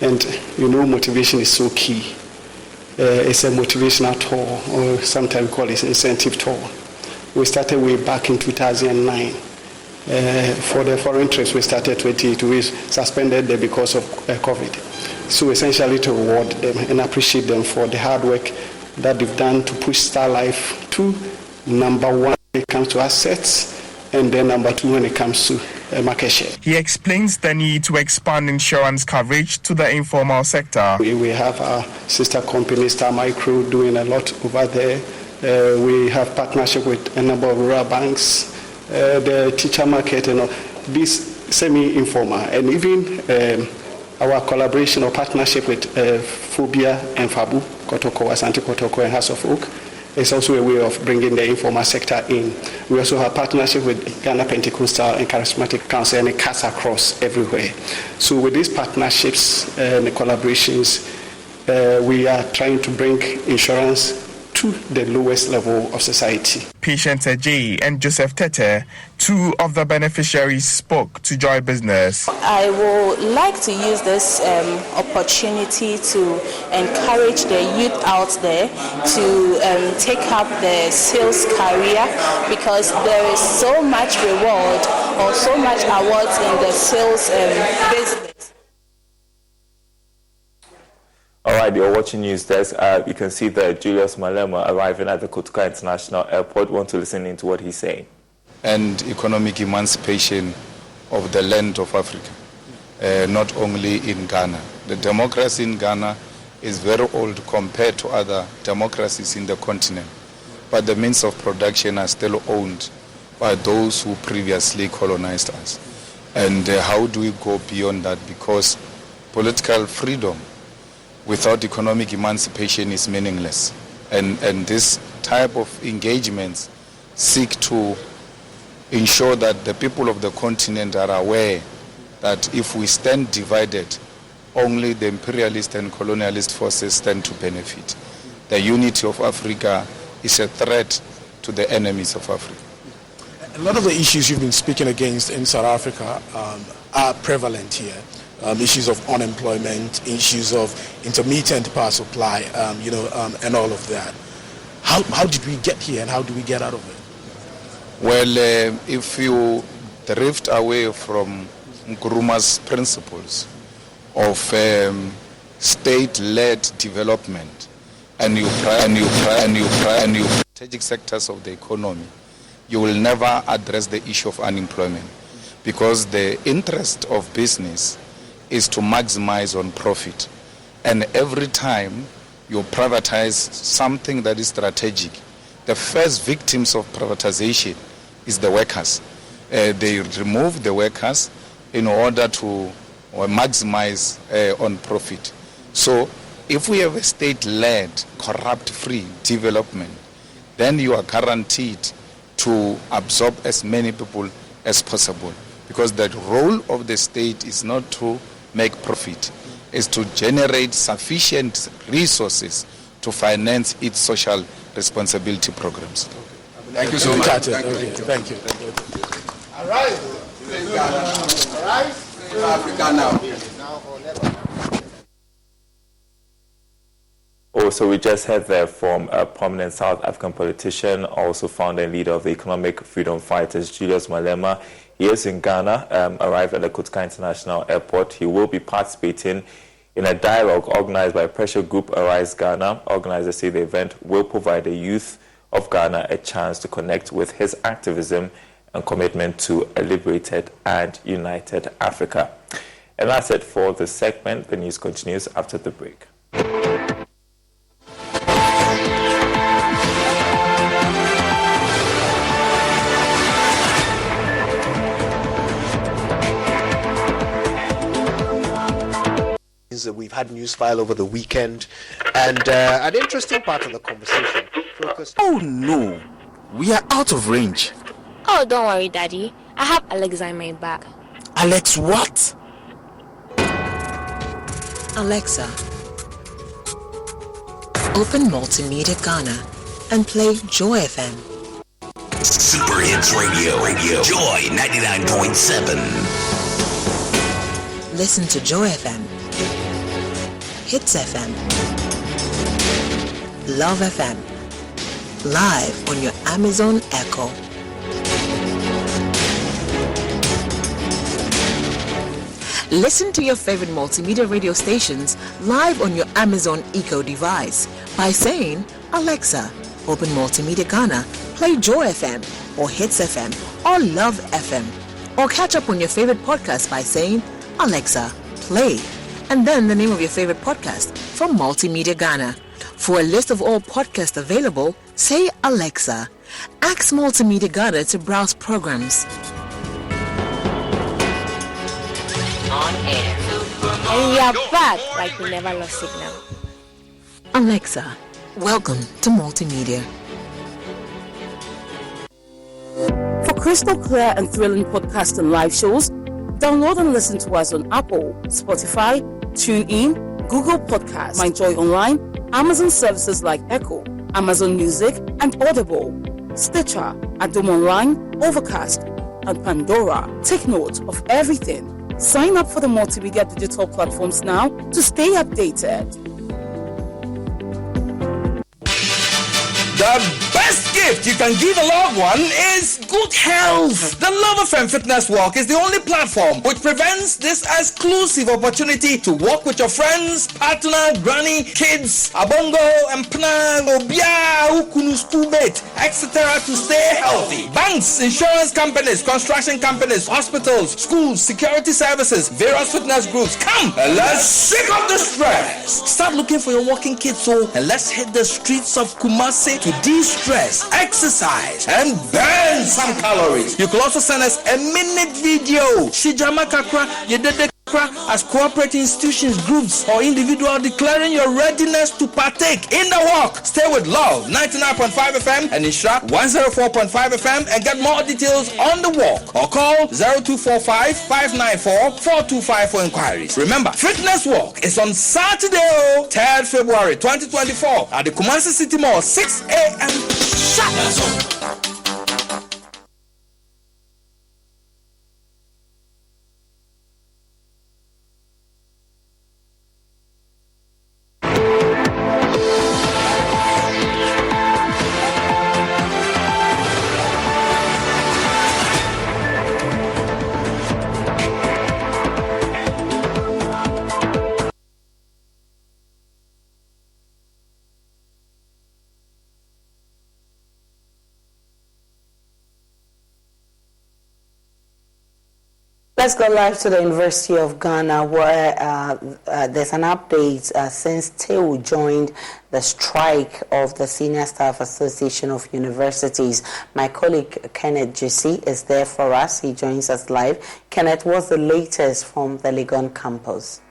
And, motivation is so key. It's a motivational tour, or sometimes call it incentive tour. We started way back in 2009. For the foreign trips, we started 28. We suspended them because of COVID. So essentially to reward them and appreciate them for the hard work that they've done to push Star Life to number one when it comes to assets, and then number two when it comes to market share. He explains the need to expand insurance coverage to the informal sector. We have our sister company, Star Micro, doing a lot over there. We have partnership with a number of rural banks, the teacher market, and all these semi-informal, and even our collaboration or partnership with Phobia and Fabu, Kotoko, Asante Kotoko, and House of Oak is also a way of bringing the informal sector in. We also have partnership with Ghana Pentecostal and Charismatic Council, and it cuts across everywhere. So with these partnerships and the collaborations, we are trying to bring insurance to the lowest level of society. Patience Ajay and Joseph Tete, two of the beneficiaries, spoke to Joy Business. I would like to use this opportunity to encourage the youth out there to take up the sales career, because there is so much reward or so much awards in the sales business. All right, you're watching News Desk. You can see that Julius Malema arriving at the Kotoka International Airport. Want to listen into what he's saying. And economic emancipation of the land of Africa, not only in Ghana. The democracy in Ghana is very old compared to other democracies in the continent, but the means of production are still owned by those who previously colonized us. And how do we go beyond that? Because political freedom without economic emancipation is meaningless. And this type of engagements seek to ensure that the people of the continent are aware that if we stand divided, only the imperialist and colonialist forces stand to benefit. The unity of Africa is a threat to the enemies of Africa. A lot of the issues you've been speaking against in South Africa are prevalent here. Issues of unemployment, issues of intermittent power supply, and all of that. How did we get here, and how do we get out of it? Well, if you drift away from Nkrumah's principles of state-led development and you strategic sectors of the economy, you will never address the issue of unemployment, because the interest of business is to maximize on profit. And every time you privatize something that is strategic, the first victims of privatization is the workers. They remove the workers in order to maximize on profit. So if we have a state-led, corrupt-free development, then you are guaranteed to absorb as many people as possible, because the role of the state is not to make profit, is to generate sufficient resources to finance its social responsibility programs. Thank you so much. Thank you. All right. All right. Africa now. Also, we just heard there from a prominent South African politician, also founder and leader of the Economic Freedom Fighters, Julius Malema. He is in Ghana, arrived at the Kotoka International Airport. He will be participating in a dialogue organized by pressure group Arise Ghana. Organizers say the event will provide the youth of Ghana a chance to connect with his activism and commitment to a liberated and united Africa. And that's it for this segment. The news continues after the break. We've had news file over the weekend, and an interesting part of the conversation focused. Oh no, we are out of range. Oh, don't worry, Daddy. I have Alexa in my bag. Alex, what? Alexa, open Multimedia Ghana and play Joy FM. Super Hits Radio, Joy 99.7. Listen to Joy FM, Hits FM, Love FM, live on your Amazon Echo. Listen to your favorite multimedia radio stations live on your Amazon Echo device by saying, Alexa, open Multimedia Ghana, play Joy FM or Hits FM or Love FM. Or catch up on your favorite podcast by saying, Alexa, play, and then the name of your favorite podcast from Multimedia Ghana. For a list of all podcasts available, say Alexa. Ask Multimedia Ghana to browse programs. On air. And we are back like we never lost signal. Alexa, welcome to Multimedia. For crystal clear and thrilling podcasts and live shows, download and listen to us on Apple, Spotify, TuneIn, Google Podcasts, MyJoy Online, Amazon services like Echo, Amazon Music, and Audible, Stitcher, Adom Online, Overcast, and Pandora. Take note of everything. Sign up for the multimedia digital platforms now to stay updated. The best gift you can give a loved one is good health. The Love FM Fitness Walk is the only platform which prevents this exclusive opportunity to walk with your friends, partner, granny, kids, abongo, empna, obia, ukunu, schoolmate, etc. to stay healthy. Banks, insurance companies, construction companies, hospitals, schools, security services, various fitness groups. Come and let's shake off the stress. Start looking for your walking kit and let's hit the streets of Kumasi to de-stress, exercise, and burn some calories. You can also send us a minute video. Shijama Kakra, Yedede Kakra, as cooperating institutions, groups, or individual declaring your readiness to partake in the walk. Stay with Love 99.5 FM and Ishra 104.5 FM and get more details on the walk or call 0245 594 425 for inquiries. Remember, Fitness Walk is on Saturday, 3rd February 2024 at the Kumasi City Mall, 6 a.m. Shut Let's go live to the University of Ghana, where there's an update since Teo joined the strike of the Senior Staff Association of Universities. My colleague Kenneth Jesse is there for us. He joins us live. Kenneth, what's the latest from the Legon campus?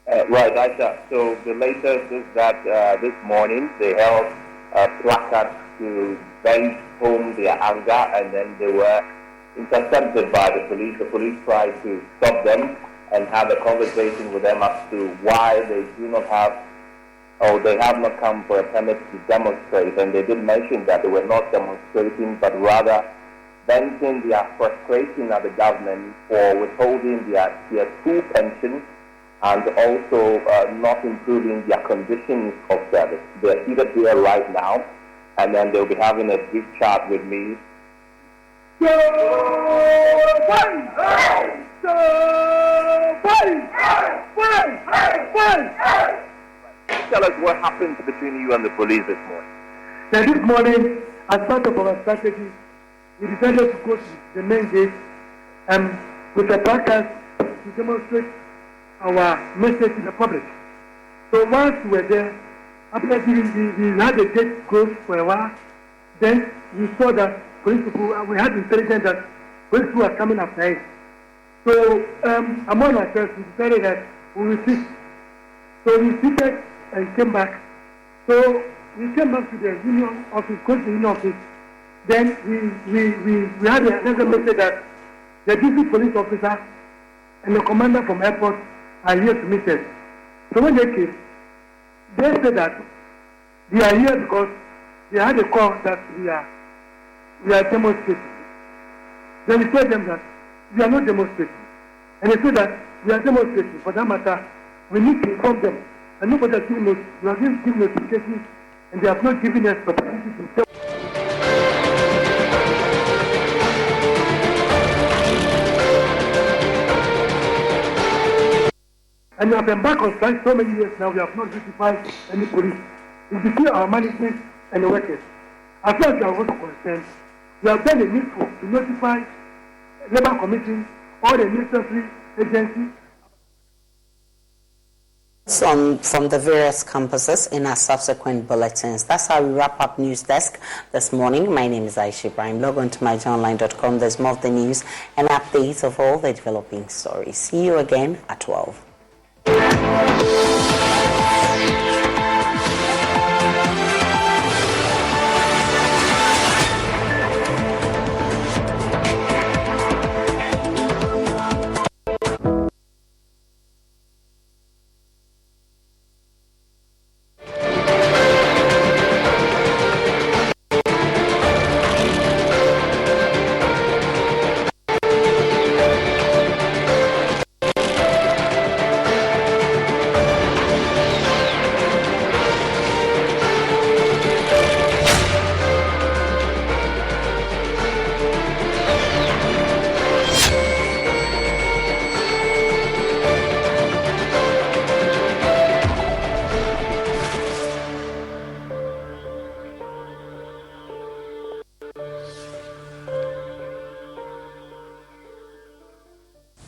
Right, Aisha. So the latest is that this morning they held placards to vent home their anger, and then they were intercepted by the police. The police tried to stop them and have a conversation with them as to why they do not have, or they have not come for a permit to demonstrate. And they did mention that they were not demonstrating, but rather venting their frustration at the government for withholding their Tier 2 pension and also not improving their conditions of service. They're seated here right now, and then they'll be having a brief chat with me. Tell us what happened between you and the police this morning. Now this morning, as part of our strategy, we decided to go to the main gate with a placard to demonstrate our message to the public. So once we were there, after we had the gate closed for a while, then we saw that police people, we had intelligence that police people were coming after us. So among ourselves, we decided that we will sit. So we seated and came back. So we came back to the union office, go to the union office. Then we had another message that the district police officer and the commander from airport are here to meet us. So when they came, they said that they are here because they had a call that we are demonstrating. Then we told them that we are not demonstrating. And they said that we are demonstrating. For that matter, we need to inform them. And nobody has given us, we have given notifications, and they have not given us the opportunity to tell. And we have been back on strike so many years now, we have not notified any police. It's between our management and the workers. As far as we are also concerned, we have done the needful to notify Labour Commission, all the necessary agencies. From the various campuses in our subsequent bulletins. That's how we wrap up News Desk this morning. My name is Aisha Ibrahim. Log on to myjoyonline.com. There's more of the news and updates of all the developing stories. See you again at 12.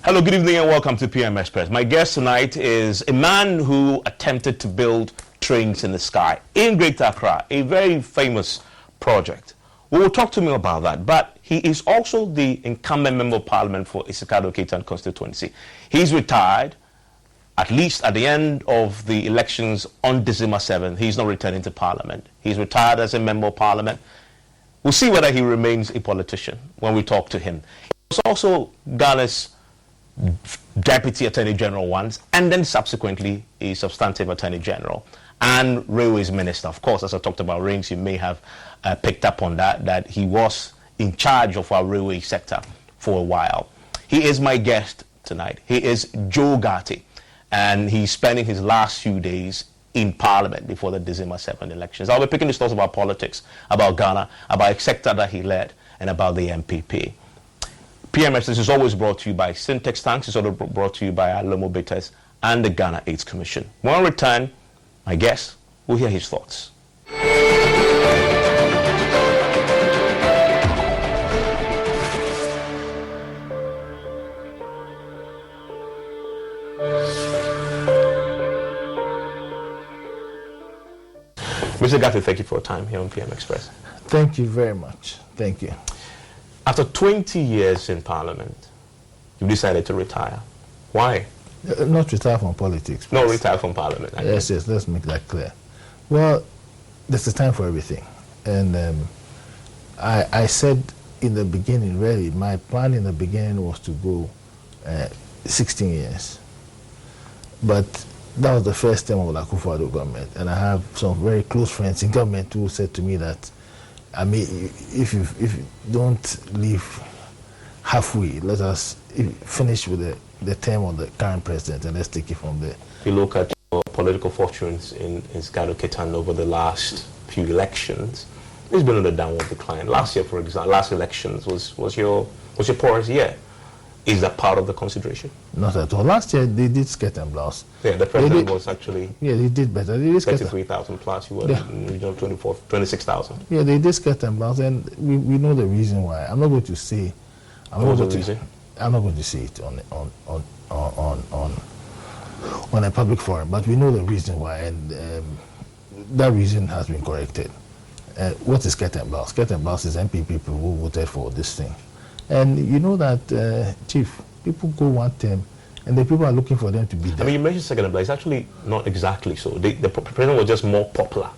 Hello, good evening and welcome to PM Express. My guest tonight is a man who attempted to build trains in the sky in Greater Accra, a very famous project. We will talk to him about that, but he is also the incumbent Member of Parliament for Isikado Ketan constituency. He's retired, at least at the end of the elections on December 7th. He's not returning to Parliament. He's retired as a Member of Parliament. We'll see whether he remains a politician when we talk to him. He was also Ghana's Deputy Attorney General once, and then subsequently a substantive Attorney General and Railways Minister. Of course, as I talked about rains, you may have picked up on that he was in charge of our railway sector for a while. He is my guest tonight. He is Joe Gatti, and he's spending his last few days in Parliament before the December 7th elections. I'll be picking his thoughts about politics, about Ghana, about a sector that he led, and about the MPP. PMS is always brought to you by Syntex Tanks. It's also brought to you by Alomo Bitters and the Ghana AIDS Commission. When we return, my guest will hear his thoughts. Mr. Gatti, thank you for your time here on PM Express. Thank you very much. Thank you. After 20 years in Parliament, you decided to retire. Why? Not retire from politics. No, retire from Parliament. Yes, let's make that clear. Well, there's a time for everything. And I said in the beginning, really, my plan in the beginning was to go 16 years. But that was the first term of the Akufo-Addo government. And I have some very close friends in government who said to me that, I mean, if you don't leave halfway, let us finish with the term of the current president, and let's take it from there. If you look at your political fortunes in Isikado Ketan over the last few elections, it's been on the downward decline. Last year, for example, last elections was your poorest year. Is that part of the consideration? Not at all. Last year they did skirt and blouse. Yeah, the president was actually. Yeah, they did better. They did 33,000 plus. You were in region 26,000. Yeah, they did skirt and blouse, and we know the reason why. I'm not going to say. I'm not going to say it on a public forum, but we know the reason why, and that reason has been corrected. What is skirt and blouse? Skirt and blouse is MPP people who voted for this thing. And you know that, Chief, people go one term, and the people are looking for them to be there. I mean, you mentioned second, but it's actually not exactly so. The president was just more popular